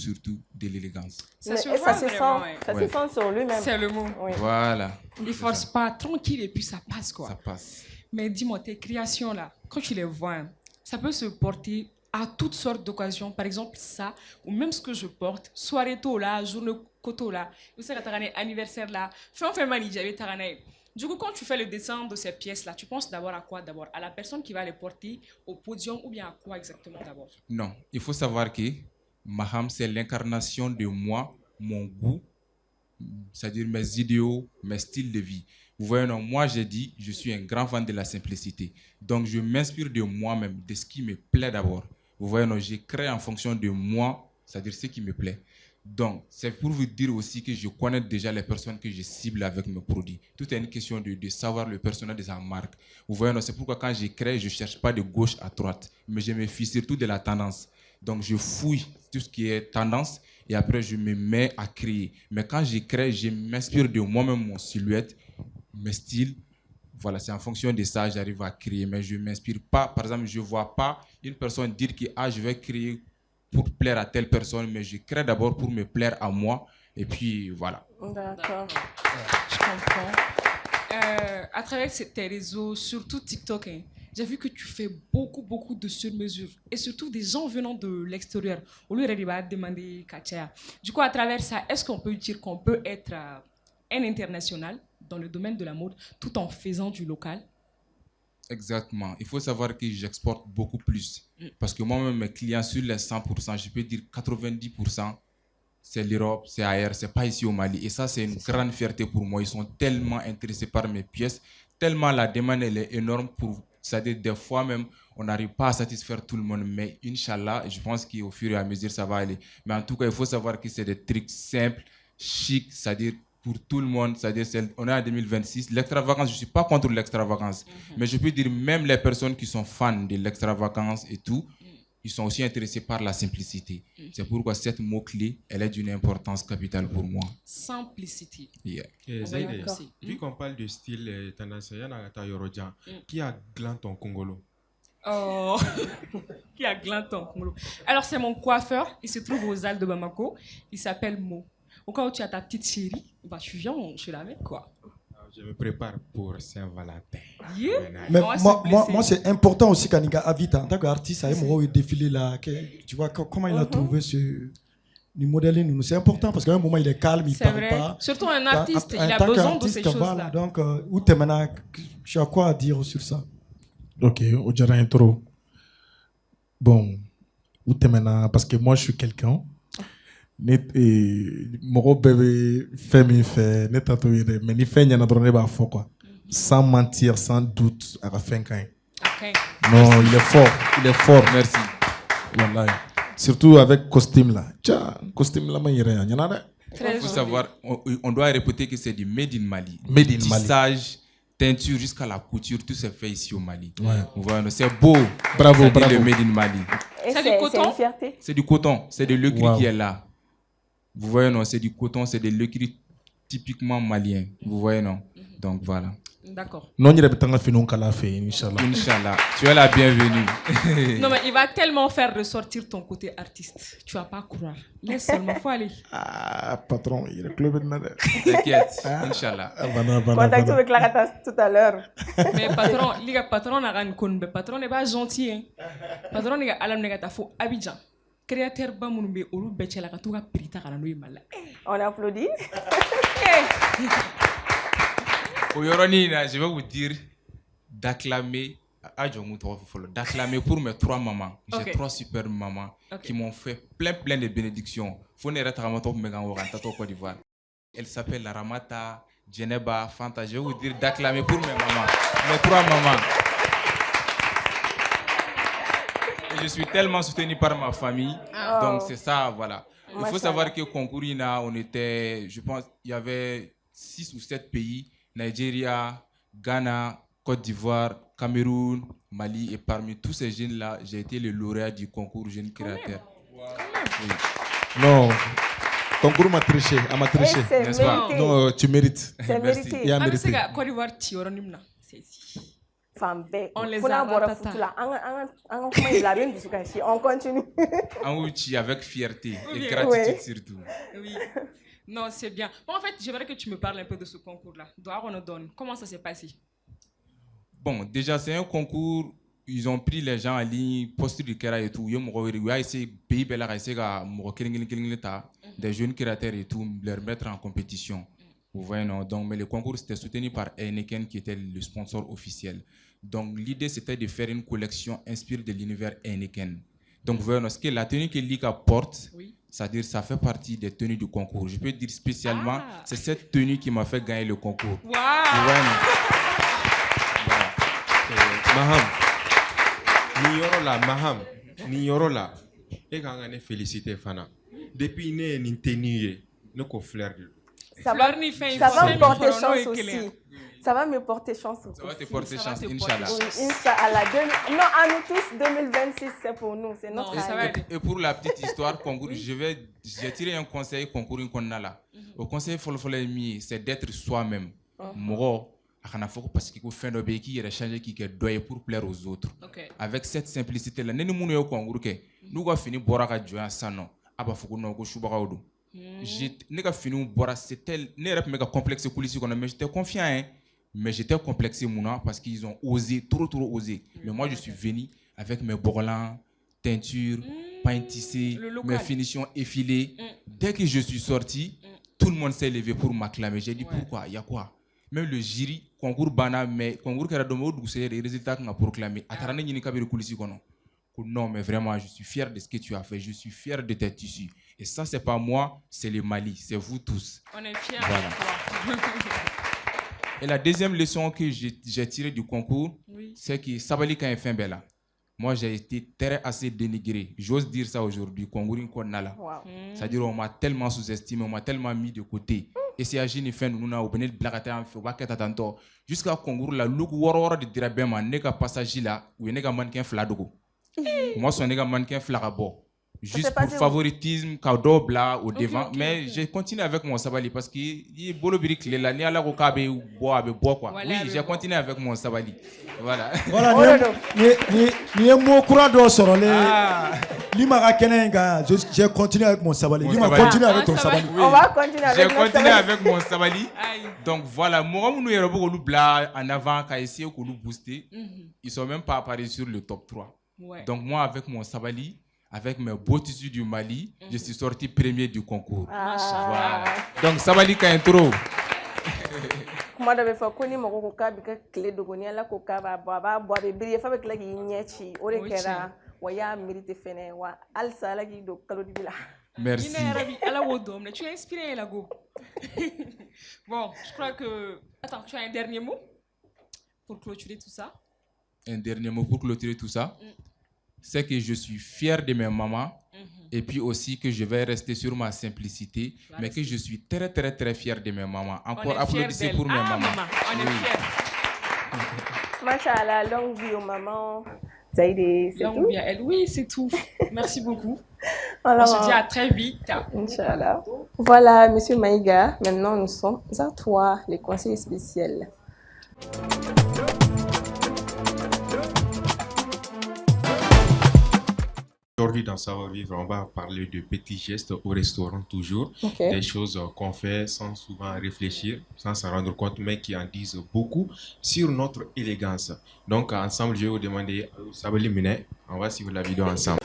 de l'élégance. Ça se sent sur lui-même. C'est le mot. Oui. Voilà. Il force pas, tranquille, et puis ça passe, quoi. Ça passe. Mais dis-moi, tes créations-là, quand tu les vois, hein, ça peut se porter à toutes sortes d'occasions. Par exemple, ça, ou même ce que je porte, soirée tôt là, journée koto là, vous savez, anniversaire là, fin mani, j'avais taranaï. Du coup, quand tu fais le dessin de ces pièces-là, tu penses d'abord à quoi d'abord? À la personne qui va les porter au podium ou bien à quoi exactement d'abord? Non, il faut savoir que Maham, c'est l'incarnation de moi, mon goût, c'est-à-dire mes idéaux, mes styles de vie. Vous voyez, non, moi j'ai dit, je suis un grand fan de la simplicité. Donc je m'inspire de moi-même, de ce qui me plaît d'abord. Vous voyez, non, j'ai créé en fonction de moi, c'est-à-dire ce qui me plaît. Donc, c'est pour vous dire aussi que je connais déjà les personnes que je cible avec mes produits. Tout est une question de savoir le personnel de sa marque. Vous voyez, c'est pourquoi quand je crée, je ne cherche pas de gauche à droite, mais je me fie surtout de la tendance. Donc, je fouille tout ce qui est tendance et après, je me mets à créer. Mais quand je crée, je m'inspire de moi-même, mon silhouette, mes styles. Voilà, c'est en fonction de ça, j'arrive à créer. Mais je ne m'inspire pas. Par exemple, je ne vois pas une personne dire que je vais créer pour plaire à telle personne, mais je crée d'abord pour me plaire à moi. Et puis, voilà. D'accord. Je comprends. À travers tes réseaux, surtout TikTok, hein, j'ai vu que tu fais beaucoup de sur-mesure. Et surtout des gens venant de l'extérieur. Au lieu de demander Katia. Du coup, à travers ça, est-ce qu'on peut dire qu'on peut être un international dans le domaine de la mode tout en faisant du local? Exactement. Il faut savoir que j'exporte beaucoup plus. Parce que moi-même, mes clients, sur les 100%, je peux dire 90%, c'est l'Europe, c'est ailleurs, c'est pas ici au Mali. Et ça, c'est une grande fierté pour moi. Ils sont tellement intéressés par mes pièces, tellement la demande elle est énorme. C'est-à-dire, des fois même, on n'arrive pas à satisfaire tout le monde. Mais Inch'Allah, je pense qu'au fur et à mesure, ça va aller. Mais en tout cas, il faut savoir que c'est des trucs simples, chics, c'est-à-dire pour tout le monde, c'est-à-dire on est en 2026. L'extravagance, je ne suis pas contre l'extravagance, mais je peux dire même les personnes qui sont fans de l'extravagance et tout, ils sont aussi intéressés par la simplicité. C'est pourquoi cette mot-clé, elle est d'une importance capitale pour moi. Simplicité. Yeah. Zaïde, vu qu'on parle de style tendance, qui a gland ton Congolo? Oh, qui a gland ton Congolo? Alors, c'est mon coiffeur, il se trouve aux Halles de Bamako, il s'appelle Mo. Au cas où tu as ta petite chérie, bah, tu viens, je la mets, quoi. Je me prépare pour Saint-Valentin. Yeah. Mais moi c'est important aussi quand il a Avita, en tant qu'artiste, il y a défilé là. Tu vois comment il a trouvé ce modèle. C'est important parce qu'à un moment il est calme, il parle vrai. pas. Surtout un artiste, il a besoin de ces choses-là. Donc, où t'es maintenant? Tu as quoi à dire sur ça? Ok, au dirait intro. Bon, où t'es maintenant? Parce que moi je suis quelqu'un. Mon bébé fait mes faits, mais ni fait n'y en a donné pas fort quoi. Sans mentir, sans doute, à la fin quand même. Okay. Non, il est fort, merci. Voilà. Surtout avec costume là. Tiens, costume là, il y en a. Il faut savoir, on doit répéter que c'est du Made in Mali. Made in Mali. Tissage, teinture jusqu'à la couture, tout c'est fait ici au Mali. Ouais. Voilà, c'est beau. Bravo. Le Made in Mali. C'est du coton? C'est du coton, c'est de l'écrit qui est là. Vous voyez, non, c'est du coton, c'est de l'écrit typiquement malien. Vous voyez, non? Donc voilà. D'accord. Non, il y a des films qu'on a fait, Inch'Allah. Inch'Allah. Tu es la bienvenue. Non, mais il va tellement faire ressortir ton côté artiste. Tu vas pas croire. Laisse seulement, faut aller. Ah, patron, il est club de T'inquiète, Inch'Allah. Contactez avec Clara tout à l'heure. Mais patron, les gars, patron n'a rien connu. Patron n'est pas gentil. Hein. Patron n'est pas alam n'est pas faux. Abidjan. Créateur Bamounbe, Olu Betchela, Katuga Pirita, Kananoui Mala. On applaudit. Au Yoronina, je vais vous dire d'acclamer pour mes 3 mamans. J'ai 3 super mamans qui m'ont fait plein de bénédictions. Elle s'appelle Ramata, Djeneba, Fanta. Je vais vous dire d'acclamer pour mes mamans, mes 3 mamans. Et je suis tellement soutenu par ma famille. Donc c'est ça, voilà. Il faut savoir que Concourina, on était, je pense, il y avait 6 ou 7 pays. Nigeria, Ghana, Côte d'Ivoire, Cameroun, Mali. Et parmi tous ces jeunes-là, j'ai été le lauréat du concours Jeune Créateur. Oui. Non, Concours m'a triché, elle m'a triché, c'est n'est-ce pas? mérité. Non, tu mérites. C'est Merci. mérité. Il a Ah, mais mérité. c'est que Côte d'Ivoire, tu auras une c'est ici. Femme belle. On les Pour a avoir ratata. foutu là, on continue. En outil avec fierté Oui, et gratitude oui. surtout. Oui. Non, c'est bien. Bon, en fait, j'aimerais que tu me parles un peu de ce concours-là. Doit on donne. Comment ça s'est passé? Bon, déjà, c'est un concours. Ils ont pris les gens en ligne, posté du Kera et tout. Ils ont essayé, pays bel a essayé des jeunes créateurs et tout, leur mettre en compétition. Vous voyez, non? Donc, mais le concours, c'était soutenu par Heineken, qui était le sponsor officiel. Donc, l'idée, c'était de faire une collection inspirée de l'univers Heineken. Donc, vous voyez, non, ce que la tenue que Lika porte, c'est-à-dire, ça fait partie des tenues du concours. Je peux dire spécialement, c'est cette tenue qui m'a fait gagner le concours. Wow! Vous voyez, non? Maham, ni yoro la, et quand on est félicité Fana. Depuis né ni tenue, nous qu'on flaire. Ça va me porter chance aussi. Ça va me porter chance aussi. Ça va te porter chance, Inch'Allah. Oui, Inch'Allah. Non, à nous tous, 2026, c'est pour nous. C'est notre année. Et pour la petite histoire, concours, j'ai tiré un conseil concours qu'on a là. Au conseil c'est d'être soi-même. Moro, parce qu'il faut faire un béquille et changer qui est doye pour plaire aux autres. Avec cette simplicité là, nous nous concours que nous avons fini boire à jouer à ça non. Aba faut qu'on ait choubaraudo. J'ai fini boire c'était n'est pas complexe coulisses qu'on a mais j'étais confiant hein. Mais j'étais complexé mouna parce qu'ils ont osé trop osé. Mais moi je suis venu avec mes borlans, teintures, pain tissé, mes finitions effilées. Dès que je suis sorti, tout le monde s'est levé pour m'acclamer. J'ai dit pourquoi? Il y a quoi? Même le jury, concours bana, mais concours qui a donné les résultats qu'on a proclamés. Non, mais vraiment, je suis fier de ce que tu as fait. Je suis fier de tes tissus. Et ça, c'est pas moi, c'est le Mali, c'est vous tous. On est fiers voilà. de toi. Et la deuxième leçon que j'ai tirée du concours, c'est que Sabali quand il fait bella. Moi, j'ai été très assez dénigré. J'ose dire ça aujourd'hui. C'est-à-dire on m'a tellement sous-estimé, on m'a tellement mis de côté. Et c'est à Gini fait nous na obéné blagata en fait waket atanto jusqu'à concours la look woro de dirabema neka passage là ou neka mannequin fladogo. Moi son neka mannequin flagabo. Juste pour favoritisme cadeau bla au devant mais j'ai continué avec mon sabali parce que il bolo birik là ni ala ko kabe bois quoi. Oui, j'ai continué avec mon sabali. Voilà. Voilà, ni mo courant do soro le Lima Kenenga, j'ai continué avec mon sabali. Lima continue avec ton sabali. On va continuer avec j'ai continué avec mon sabali. Donc voilà, moi nous yero ko lu bla en avant ka essayer ko lu booster. Ils sont même pas apparus sur le top 3. Donc moi avec mon sabali avec mes beaux tissus du Mali, je suis sorti premier du concours. Voilà. Donc, Sabali Kaintro. Moi, je vais faire que nous avons clé de gonia la coca va boire des billets avec la guignetti. Orekera, Waya mérite fene, wa alsa la guido calodibila. Merci. Tu es inspiré, Lago. Bon, je crois que. Attends, tu as un dernier mot pour clôturer tout ça? Un dernier mot pour clôturer tout ça? C'est que je suis fier de mes mamans et puis aussi que je vais rester sur ma simplicité, mais que je suis très très très fier de mes mamans. Encore applaudissez pour mes mamans. On est fiers. Machallah, longue vie aux mamans. Zaïdé, c'est tout. Elle, oui, c'est tout. Merci beaucoup. Alors, on se dit à très vite. Inch'Allah. Voilà, Monsieur Maïga, maintenant nous sommes à toi, les conseils spéciaux. Aujourd'hui, dans Savoir Vivre, on va parler de petits gestes au restaurant toujours. Des choses qu'on fait sans souvent réfléchir, sans s'en rendre compte, mais qui en disent beaucoup sur notre élégance. Donc, ensemble, je vais vous demander, Sabali Mine, on va suivre la vidéo ensemble.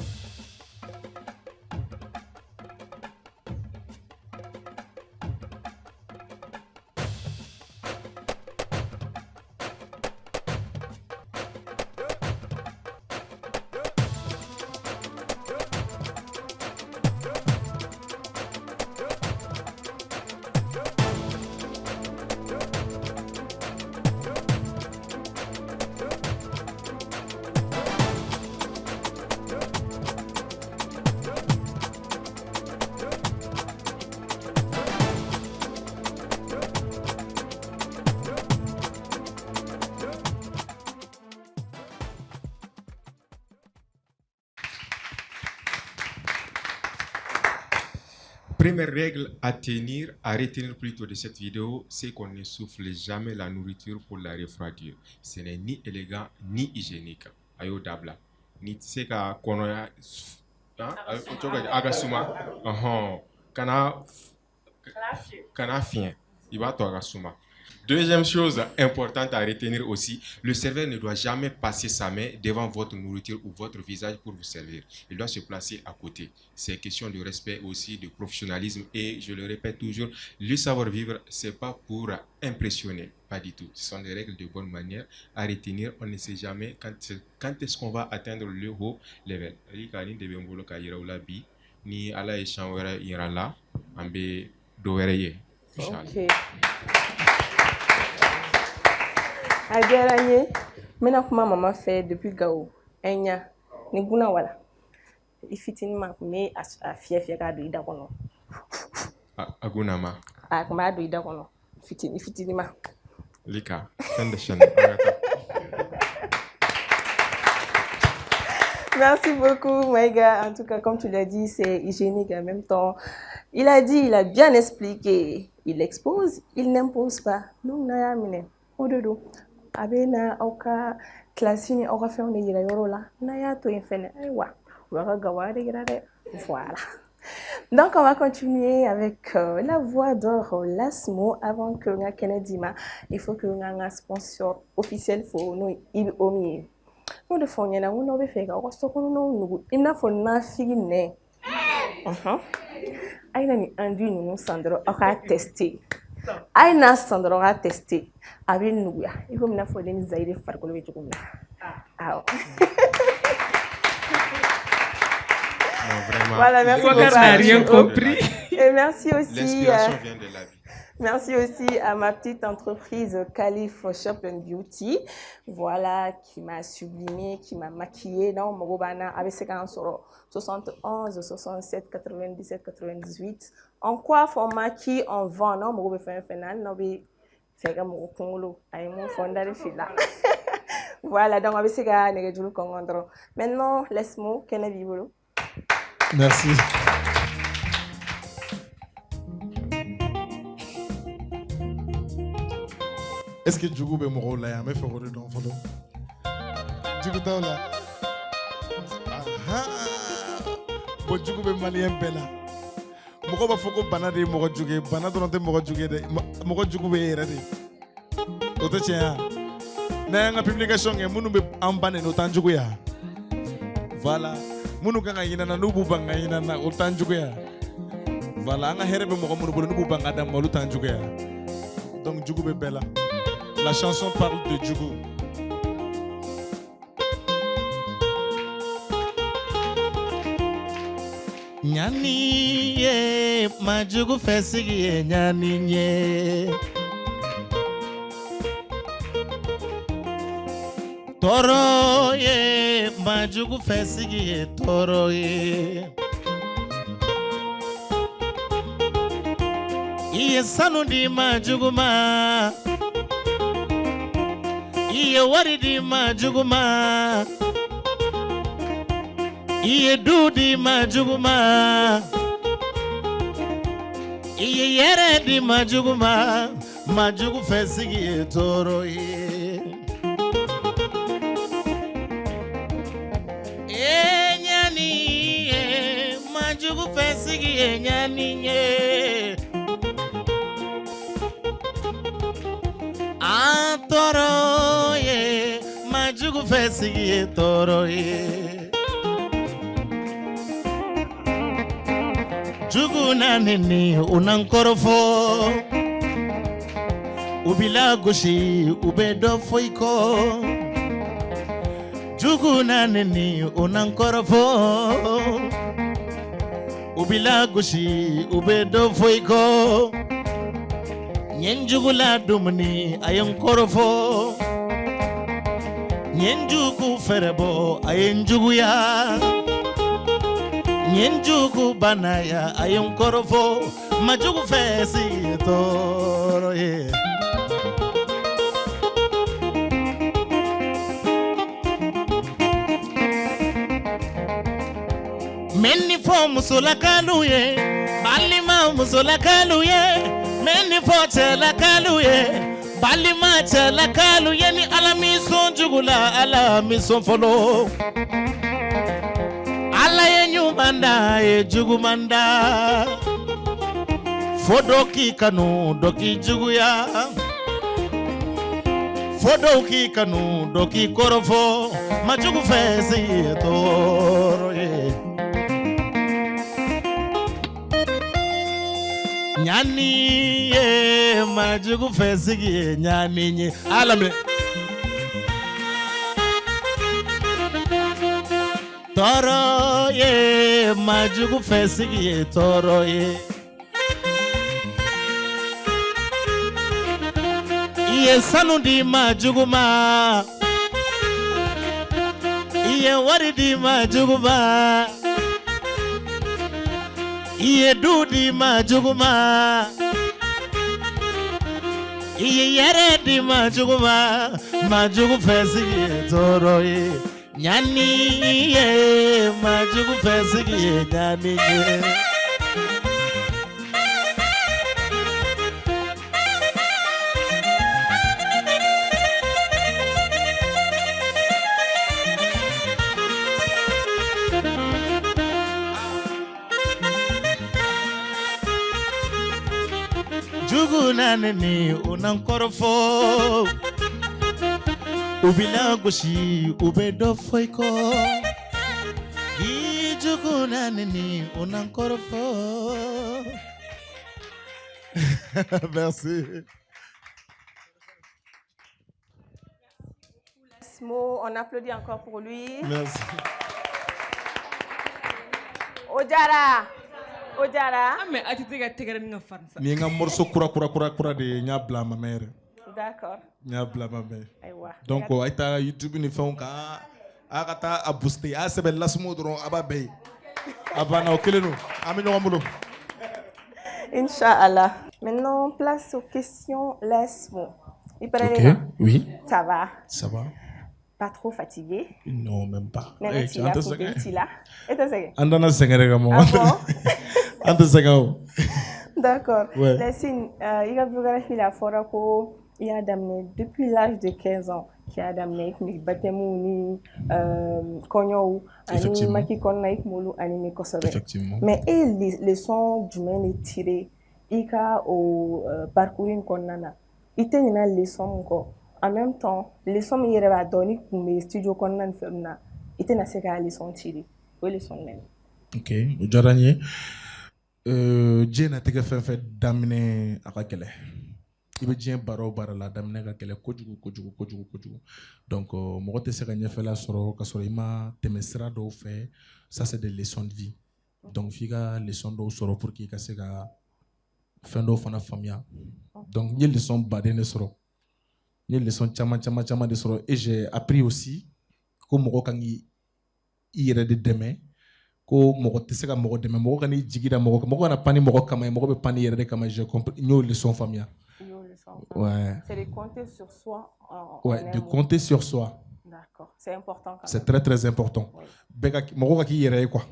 première règle à retenir plutôt de cette vidéo, c'est qu'on ne souffle jamais la nourriture pour la refroidir. Ce n'est ni élégant ni hygiénique. Ayo dabla. Ni tseka konoya agasuma. Kana fien. Iba to agasuma. Deuxième chose importante à retenir aussi, le serveur ne doit jamais passer sa main devant votre nourriture ou votre visage pour vous servir. Il doit se placer à côté. C'est question de respect aussi, de professionnalisme et je le répète toujours, le savoir-vivre, c'est pas pour impressionner, pas du tout. Ce sont des règles de bonne manière à retenir. On ne sait jamais quand est-ce qu'on va atteindre le haut level. Ni ala echanwera irala ambe dowereye. Ok. Agaranye, mena kuma mama fait depuis Gao. Enya, ni guna wala. Ifitini ma me a fiefia ka do ida kono. Aguna ma. A kuma do ida kono. Ifitini ma. Lika, condition. Merci beaucoup, Maïga. En tout cas, comme tu l'as dit, c'est hygiénique en même temps. Il a dit, il a bien expliqué. Il expose, il n'impose pas. Nous, naya mine. Ododo. Abena auka classine auka fait on yira yorola naya to infene aywa wara gawade yirade voilà. Donc on va continuer avec la voix d'or Lasmo avant que nga Kennedy-ma il faut que nga sponsor officiel for no ibi omi no de fonya na no be fega ko so ko no nugu ina fo na figi ne aina ni andu ni no sandro aka tester aina sandro aka tester avec nous, il faut me faire des aïdes faire que le véhicule. Voilà, merci beaucoup. Rien compris. Et merci aussi. L'inspiration vient de la vie. Merci aussi à ma petite entreprise Calif Shop and Beauty, voilà, qui m'a sublimé, qui m'a maquillée. Non, mon bana avec 71, 67, 97, 98. En quoi on maquille, on vend, non, mon fait un final, non, voilà, donc maintenant, laisse-moi Kennedy. Merci. Est-ce que Djougou be moro la yame fait rôle dans photo? Djougou ta là. Bon Djougou be malien bella. Moko ba foko bana de moko Djougé, bana donte moko Djougé de moko Djougou be erade. Oto tia. Na nga publication nge munu be ambane no tanjugo ya. Voilà. Munu kanga yina na nubu banga yina na otanjugo ya. Voilà, nga herebe moko munu bolo nubu banga dam molu tanjugo ya. Donc Djougou be bella. La chanson parle de Djougou. Nyani ye majugu fesigi ye nyani ye toro ye majugu fesigi ye toro ye iye sanu di majugu ma iye wari di majugu ma iye dudi majuguma iye yere di majuguma majugu fesigi toro ye nyani ye majugu fesigi nyani ye toro ye majugu fesigi toro ye Juguna nini unankorofo ubila goshi ubedo foiko Juguna nini unankorofo ubila goshi ubedo foiko Nyenjugula dumni ayonkorofo Nyenjugu ferebo ayenjuguya Nyenjugu banaya ayom korofo majugu fesi toro ye Meni fo musula kanu ye balima muso la kalu ye meni fote la kalu ye balima cɛ la kalu ye ni ala min sɔn jugu la ala min sɔn fɔlɔ ala ye ɲuman da ye juguman da fo dɔ k'i kanu dɔ k'i juguya fo dɔw k'i kanu dɔ k'i kɔrɔfɔ ma jugu fɛ sigi ye tɔɔrɔ ye ɲani ye ma jugu fɛ sigi ye ɲani ye ala minɛ tɔɔrɔ ye ma jugu fɛ sigi ye tɔɔrɔ ye i ye sanu di ma jugu ma i ye wari di ma jugu ma i ye du di ma jugu ma i ye yɛrɛ di ma jugu fɛ sigi ye tɔɔrɔ ye ɲani ye ma jugu fɛ sigi ye ɲani ye Jugunaneni unankorofo ubila goshi ubedo foiko Jugunaneni unankorofo. Merci. On applaudit encore pour lui. Merci. Ojara. Ah, mais atite ka tɛgɛrɛ ni ka farin sa. Ni nga morceau kura de nya bla ma mère. D'accord. Nya bla ma mère. Aywa. Donc ay ta YouTube ni fɛnw kan a ka taa a booster a sɛbɛn lasmo dɔrɔn a b'a bɛɛ ye. A banna o kelen don an bɛ ɲɔgɔn bolo. Inch'Allah. Maintenant, place aux questions. Laisse-moi. Ok, oui. Ça va? Ça va. Pas trop fatigué? Non, même pas. Et toi, Andana sengere mo. Anda sengao. D'accord. Ouais. Lassine, il a biographie la fois ko il a d'amener depuis l'âge de 15 ans qui a d'amener ni batemu ni konyo ani maki konna ik molu ani kosobe. Effectivement. Mais et les leçons du même est tiré ika au parcourir konnana. Ite ni na leçon ko. En même temps, les sommes hier va donner pour mes studios qu'on a fait na, était na seka les sont tirés, oui les sont même. Ok, au dernier, Dieu n'a pas fait d'amener à la kele. Il veut dire baro la d'amener à la kele kojugu. Donc, moi te sera n'y fait la soro kasoro ima temesra do fait, ça c'est des leçons de vie. Donc, figa leçons do soro pour qui kasega fin do fana famia. Donc, il y a leçons badé ne soro. Il y a des leçons chama de soro et j'ai appris aussi que moko kangi ire de demain ko moko teseka moko demain moko kani jigida moko na pani moko kama moko be pani ire de kama j'ai compris nos leçons famille. Ouais. C'est de compter sur soi. Ouais, de compter sur soi. D'accord, c'est important. C'est très très important. Beka moko kaki ire quoi.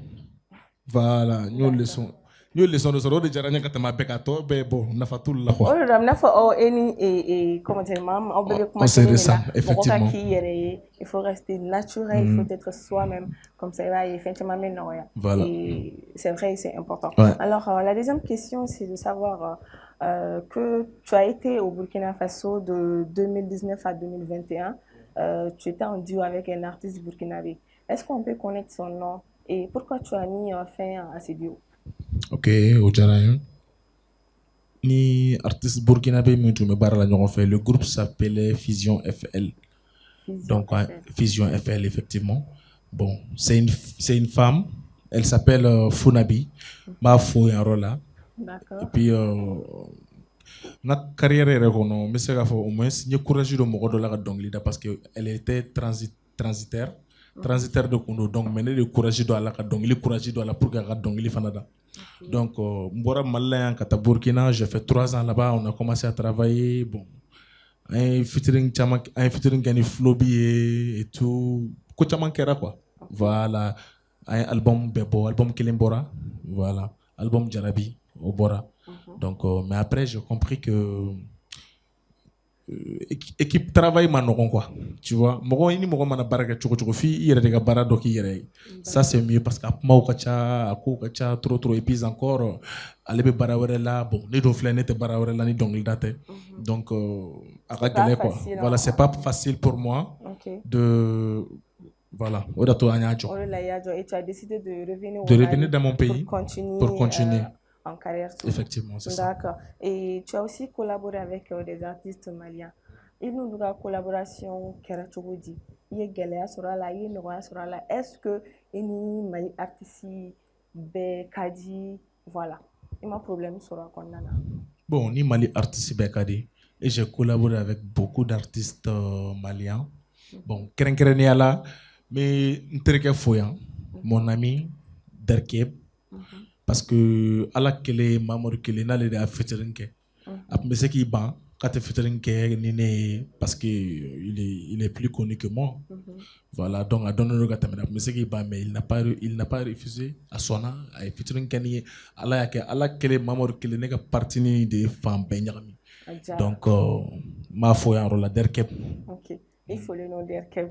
Voilà, nos leçons. Nous les sommes de jaranya katama bekato be bon nafatul la quoi. Oh le nafa oh et comment dire maman on peut comment c'est ça effectivement. Il faut rester naturel, il faut être soi-même comme ça va effectivement rien. Voilà. Et c'est vrai, c'est important. Ouais. Alors la deuxième question c'est de savoir que tu as été au Burkina Faso de 2019 à 2021. Tu étais en duo avec un artiste burkinabé. Est-ce qu'on peut connaître son nom et pourquoi tu as mis fin à ce duo? Ok, au Jaraïn. Ni artiste burkinabé, le groupe s'appelait Fusion FL. Donc, Fusion FL, effectivement. Bon, c'est une femme, elle s'appelle Funabi, ma fou et Rola. D'accord. Et puis, notre carrière est reconnue, mais c'est au moins, il y a courage de me la donglida parce qu'elle était transitaire de Kondo. Donc, maintenant, le courage de la dongle, le courage de la pour la dongle fanada. Donc, Mbora Malin, Kata Burkina, j'ai fait 3 ans là-bas, on a commencé à travailler. Bon, un featuring Gani Flobi et tout. Kochaman Kera quoi. Voilà. Un album Bebo, album Kilimbora. Voilà. Album Jarabi. au Bora. Donc, mais après, j'ai compris que équipe travail maintenant quoi, tu vois. Moi, ini moi mana baraka choco fi ire de bara doki ire. Ça c'est mieux parce qu'apma au kacha trop et puis encore aller be bara là bon les do flène te bara là ni donc date. Donc à quoi. Voilà, c'est pas facile pour moi de voilà, et tu as décidé de revenir dans mon pays pour continuer. En carrière. Effectivement, c'est ça. D'accord. Et tu as aussi collaboré avec des artistes maliens. Il nous a collaboration Kerachogodi. Il y a Galea Sorala, il y a Noa Sorala. Est-ce que il y a artistes Bekadi, voilà. Il y a un problème sur la condamna. Bon, ni Mali artiste Bekadi. Et j'ai collaboré avec beaucoup d'artistes maliens. Bon, Kerenkéreniala, mais Ntereke Foyan, mon ami Derkeb. Parce que ala kele mamoru kele na le da featuring ke ap me se ki ban quand featuring ke ni parce que il est plus connu que moi. Voilà, donc a donné le gata me se ki ban mais il n'a pas refusé à sona à featuring ke ni ala kele mamoru kele ne ka partie ni de femme benyami. Donc ma foi en rôle Derkeb. OK, il faut le nom Derkeb.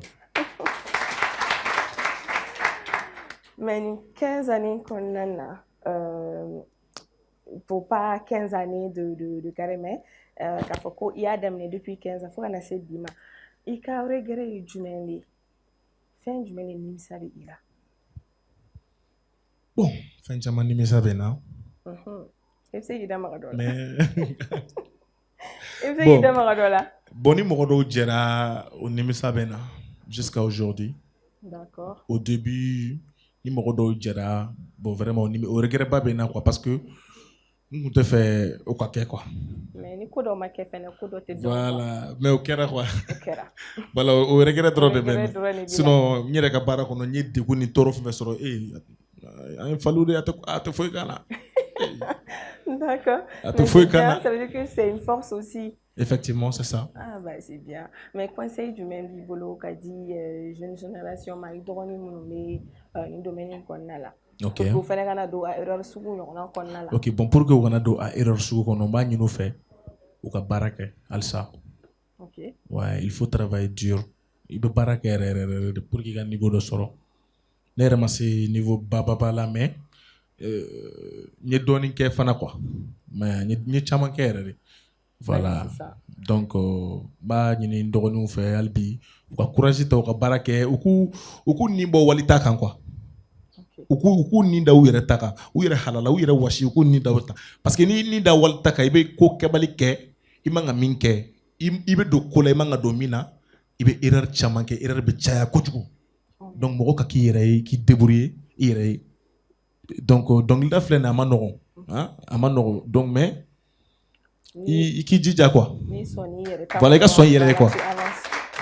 Mais 15 années qu'on a pour pas 15 années de carême, il y a des depuis 15 ans, il faut qu'on essaie de dire, il y a regret du meni, fin du meni nimisa de ila. Bon, fin du meni nimisa de na. C'est il y a Maradola. Mais c'est il y a Maradola. Boni Morodo Djera au nimisa de na jusqu'à aujourd'hui. D'accord. Au début numéro do Djera, bon vraiment au regret pas bien quoi parce que on te fait au quoi mais ni ko do ma ke fene ko do te do voilà mais au kera quoi voilà au regret trop de ben sinon ni reka bara ko no ni de ko ni toro fe soro en fallu de ate foi kana. D'accord. Ça veut dire que c'est une force aussi. Effectivement, c'est ça. Ah bah c'est bien. Mais conseil du même Bibolo qu'a dit jeune génération m'a idroni monomé une domaine qu'on a là. OK. Pour faire gana do a erreur sugu on qu'on a là. OK, bon pour que on a do a erreur sugu qu'on ba ñu fait ou ka baraka alsa. OK. Ouais, il faut travailler dur. Il peut baraka pour qu'il gagne niveau de soro. Ne ramasser niveau baba là mais ñi doni ke fana quoi. Mais ñi chama ke erreur. Voilà. Donc ba ñini ndogonu fe albi ko courage to ko barake uku nimbo walita kan quoi. Uku ni da uyere taka uyere halala uyere washi uku ni da wata parce que ni da walta ka ibe ko kebali ke imanga minke ibe do kola imanga domina ibe erreur chamanke erreur be chaya kojugo. Donc moko ka ki yere ki débrouiller yere donc il da flena amanogo hein amanogo donc mais il qui dit quoi voilà il a soigné quoi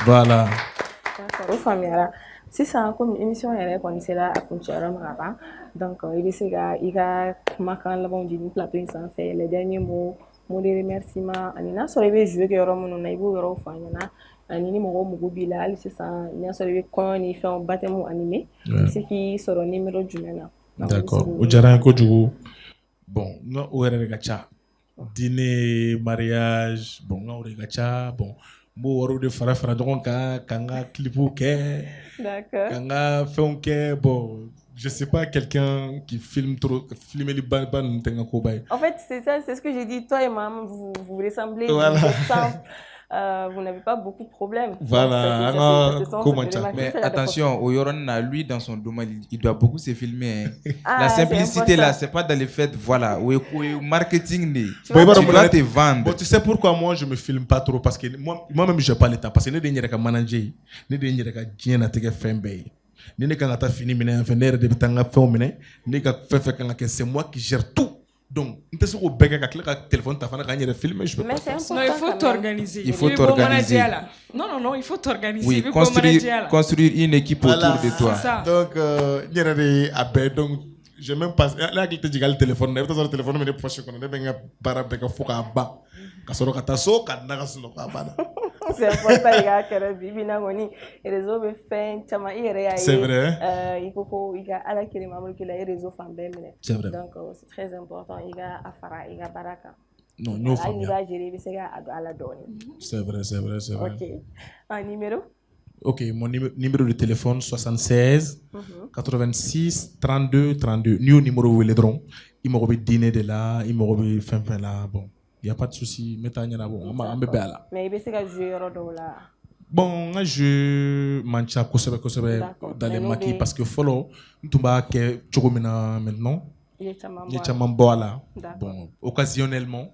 voilà si c'est comme émission elle c'est là à continuer donc il est a marqué la bonne d'une plateau sans faire les derniers mots de remerciement anina so rebe jouer que yoro mono na ibo yoro fanyana anini mo go bilal c'est ça nya so rebe ko ni fait un baptême animé c'est qui soro numéro du mena. D'accord o jara ko jugo bon no o re gacha dîner, mariage, bon, on regarde bon, moi, on de faire donc quand clipou que, quand fait que, bon, je sais pas quelqu'un qui filme trop, filmer les ban en fait, c'est ça, c'est ce que j'ai dit. Toi et maman, vous ressemblez. Voilà. Vous n'avez pas beaucoup de problèmes. Voilà. Mais attention, Oyoron, lui, dans son domaine, il doit beaucoup se filmer. La simplicité, là, c'est pas dans les fêtes, voilà. Ou marketing, tu dois te vendre. Bon, tu sais pourquoi moi, je me filme pas trop? Parce que moi-même, je n'ai pas le temps. Parce que je n'ai pas manager, je n'ai pas de je n'ai pas fini, c'est moi qui gère tout. Donc, il faut t'organiser. Il faut t'organiser. Non, il faut t'organiser. Oui, construire une équipe autour de toi. Donc, je même pas. Là, il te dit le téléphone. Il te téléphone, mais C'est important, les gars, que Bibi Nangoni, et les autres fins, Chama, c'est vrai. Il faut qu'il y ait à la qui les réseaux femmes. C'est vrai. Donc, c'est très important, il y a Afara, il y a Baraka. Non, nous femmes. C'est vrai, c'est vrai, c'est vrai. Ok. Un numéro? Ok, mon numéro de téléphone 76 86 32 32. Nous numéro où il est drôle. Il m'a dîner de là, il m'a fait là. Bon, il n'y a pas de souci. Mais il y a bon, mais il y a jouer là. Bon, je manche dans les maquis parce que follow, nous sommes maintenant. Il y a là. Bon, occasionnellement.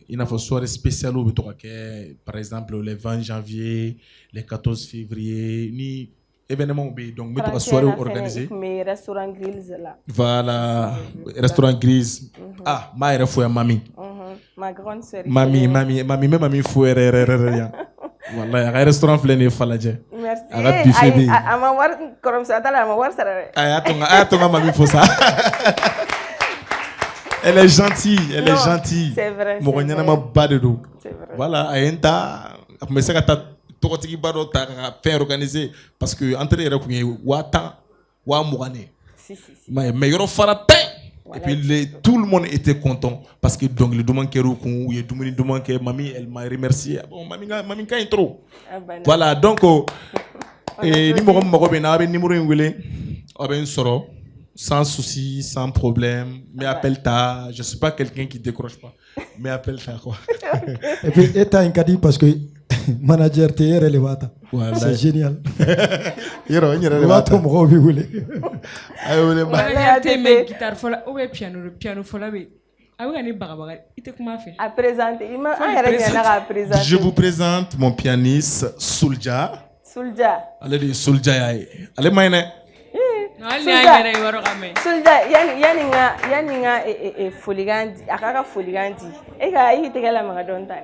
Il y a une soirée spéciale où par exemple le 20 janvier, le 14 février, ni événement donc mais une soirée organisée. Mais restaurant Grills là. Voilà, restaurant Grills. Ah, ma mère foi mamie. Ma grande sœur. Mamie même mamie foi rien. Voilà, un restaurant plein faladje. Merci. À ma war comme ça la ma war ça. Attends, mamie faut ça. Elle est gentille, elle est gentille. C'est vrai. C'est vrai. Voilà, Aïenta, mais c'est que tu as fait organiser parce que entre les gens, Wata, Wamouane. Mais il y a faratin. Et puis tout le monde était content parce que donc le demande que mamie elle m'a remercié. Bon mamie quand trop. Voilà donc numéro soro sans souci, sans problème, mais appelle ta, je suis pas quelqu'un qui décroche pas, mais appelle ta quoi. Et puis et un cadeau parce que manager TR elle est voilà. C'est génial. Il y a Wata mo bi wule. Guitare fola ou piano fola be. À présenter, je vous présente mon pianiste Soulja. Allez Soulja allez maine. Soulja yaninga foligandi akaka foligandi eka yitegala magadonta.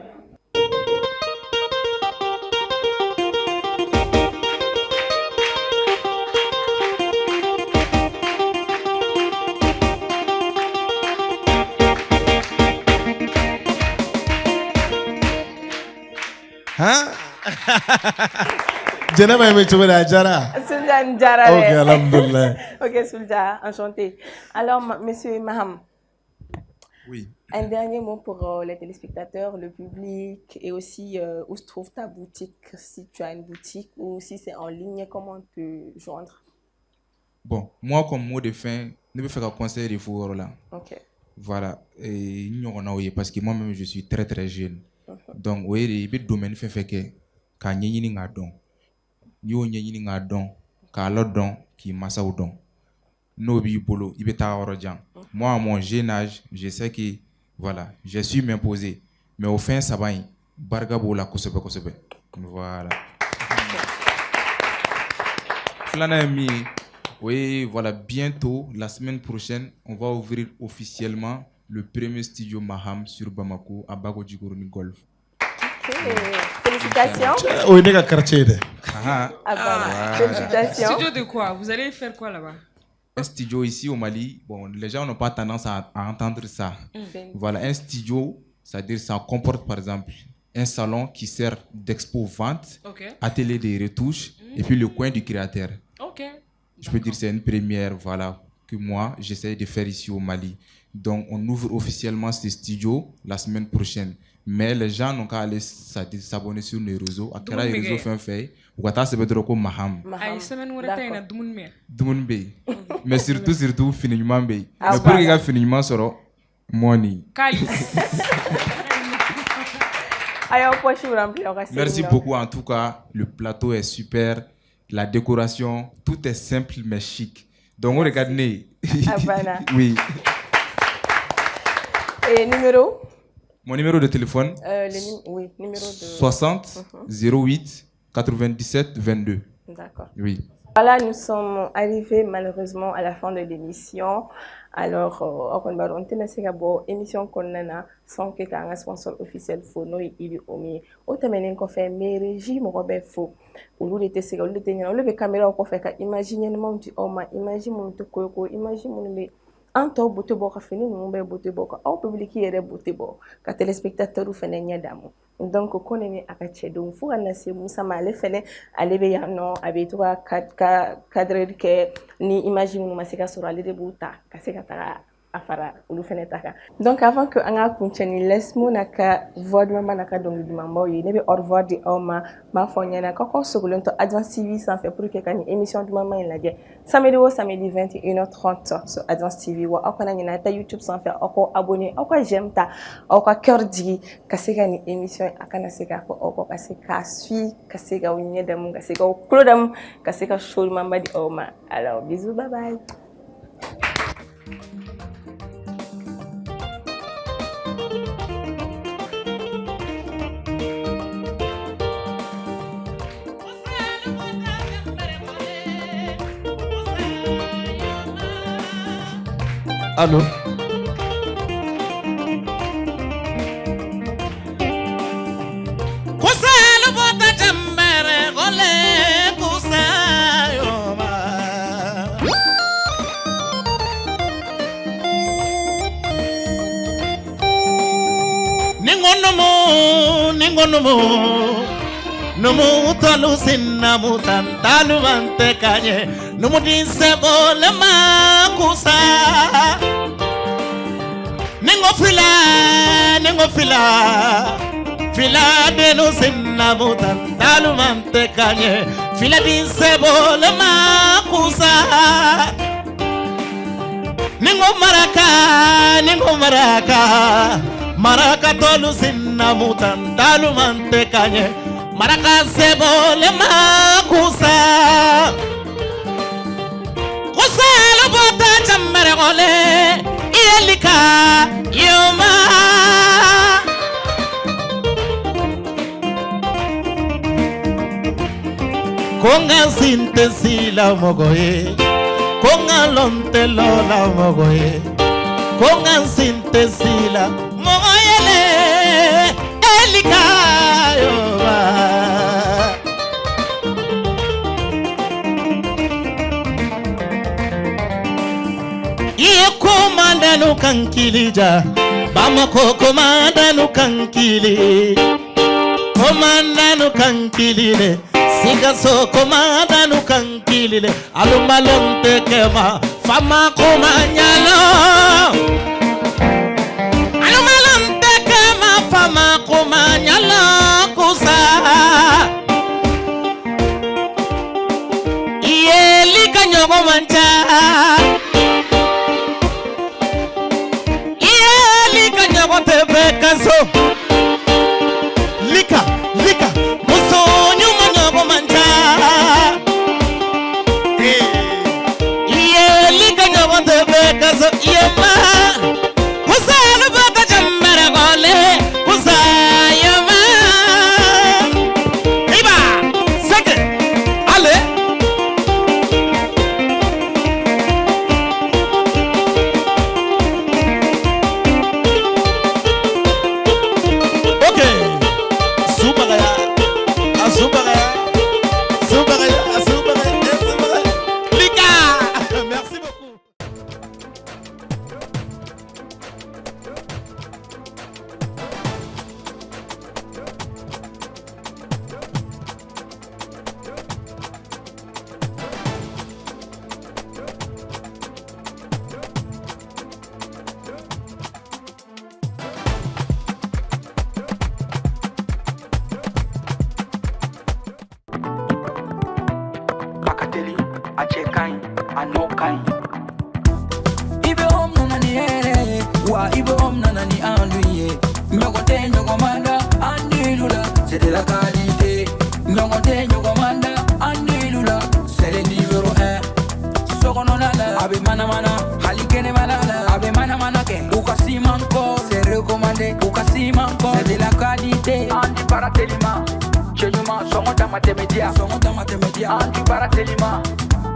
Hein? Jenaba aimé trouver la Jara. Soulja Njara. Ok, alhamdoulilah. Ok, Soulja, enchanté. Alors, monsieur Maham. Oui. Un dernier mot pour les téléspectateurs, le public et aussi où se trouve ta boutique, si tu as une boutique ou si c'est en ligne, comment te joindre? Bon, moi comme mot de fin, ne peux faire un conseil de four là. Ok. Voilà, et nous parce que moi-même je suis très très jeune. Donc oui, il y a des domaines fait que quand n'y a pas don, quand l'autre don qui massa ou don. No bi bolo, il est à moi à mon jeune âge, je sais que voilà, je suis m'imposé, mais au fin ça va barga bola kosebe. Voilà. Oui, voilà, bientôt, la semaine prochaine, on va ouvrir officiellement le premier studio Maham sur Bamako à Bago Djigoroni Golf. Félicitations. Oui, les gars, quartier. Félicitations. Studio de quoi? Vous allez faire quoi là-bas? Un studio ici au Mali, bon, les gens n'ont pas tendance à entendre ça. Voilà, un studio, c'est-à-dire ça comporte par exemple un salon qui sert d'expo-vente, atelier de retouches et puis le coin du créateur. Je peux dire que c'est une première, voilà, que moi, j'essaie de faire ici au Mali. Donc, on ouvre officiellement ce studio la semaine prochaine. Mais les gens n'ont qu'à aller s'abonner sur les réseaux. À quel réseau fait ou à c'est peut-être comme Maham. Mais surtout, finiment, mais pour les gars, finiment, sera money. Merci beaucoup. En tout cas, le plateau est super. La décoration, tout est simple mais chic. Donc, on regarde. Oui. Et numéro? Mon numéro de téléphone? Oui, numéro de... 60 08 97 22. D'accord. Oui. Voilà, nous sommes arrivés malheureusement à la fin de l'émission. Alors, on va retenir cette émission qu'on a sans que un sponsor officiel Fono il omi. Autrement qu'on fait mais régime Robert Fo. Ou l'autre c'est le caméra qu'on fait imaginer mon petit homme, imagine mon te koyoko, imagine mon an tɔw beauté bɔ ka fini ninnu bɛɛ beauté bɔ ka aw public yɛrɛ beauté bɔ ka téléspectateurs fɛnɛ ɲɛ damu donc ko ne ni a ka cɛdenw fo ka na se Musa ma ale fɛnɛ ale bɛ yan nɔ a bɛ to ka cadreur kɛ ni image minnu ma se ka sɔrɔ ale de b'u ta ka se ka taga a fara olu fɛnɛ ta kan donc avant que an ka kuncɛ ni Lesmo n'a ka voix duman n'a ka dɔnkili dumanbaw ye ne bɛ au revoir di aw ma b'a fɔ ɲɛna k'aw sogolen to Advance TV sanfɛ pour que ka nin émission dumanba in lajɛ samedi o samedi 21h30 sur Advance TV wa aw kana ɲinɛ ta YouTube sanfɛ aw k'aw abonné aw ka j'aime ta aw ka cœur digi ka se ka nin émission a kana se k'a fɔ aw kɔ ka se k'a suivre ka se k'aw ɲɛ damu ka se k'aw tulo damu ka se ka show dumanba di aw ma alors bisous bye bye. Allô? Kusalo bota jambere gole kusayo ma. Ningonomo numu talu sinna mutantalu mante kanye numu dinse bole makusa ningo fila denu sinna mutantalu mante kanye fila dinse bole makusa ningo maraka tolu sinna mutantalu mante kanye maraka sebole makusa kusalo bota chambere gole ielika yoma konga sinte sila mogoye konga lonte lola mogoye konga sinte sila mogoyele elika yoma. Komanda no kankilija Bamako komanda no kankili Komanda no kankilile Sigaso komanda no kankilile Alumalonte kema Fama komanyalo Alumalonte kema Fama komanyalo Kusa Iye kanyogo mancha Lika musonyu manyogo manja iye lika nyogo tebe kaso iye ma kusalo bata jambara gole kusayama iba seke ale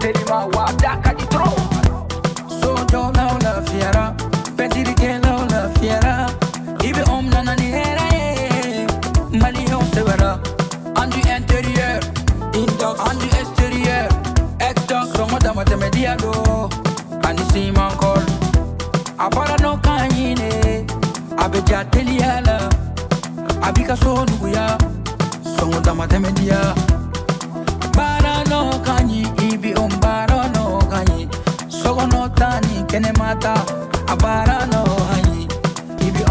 Telima wadaka di tro. So don't know la fiera, petiri que no la fiera. Ibe nana ni hera Mali on se verra. En du intérieur, intox, en du extérieur, extox, son mot à mathématiado. Anissime encore. Deliala, Abika so nuya, so dama temedia. Bara no kanyi, ibi ombara no kanyi. Sogo no tani, kene mata, abara no hanyi. Ibi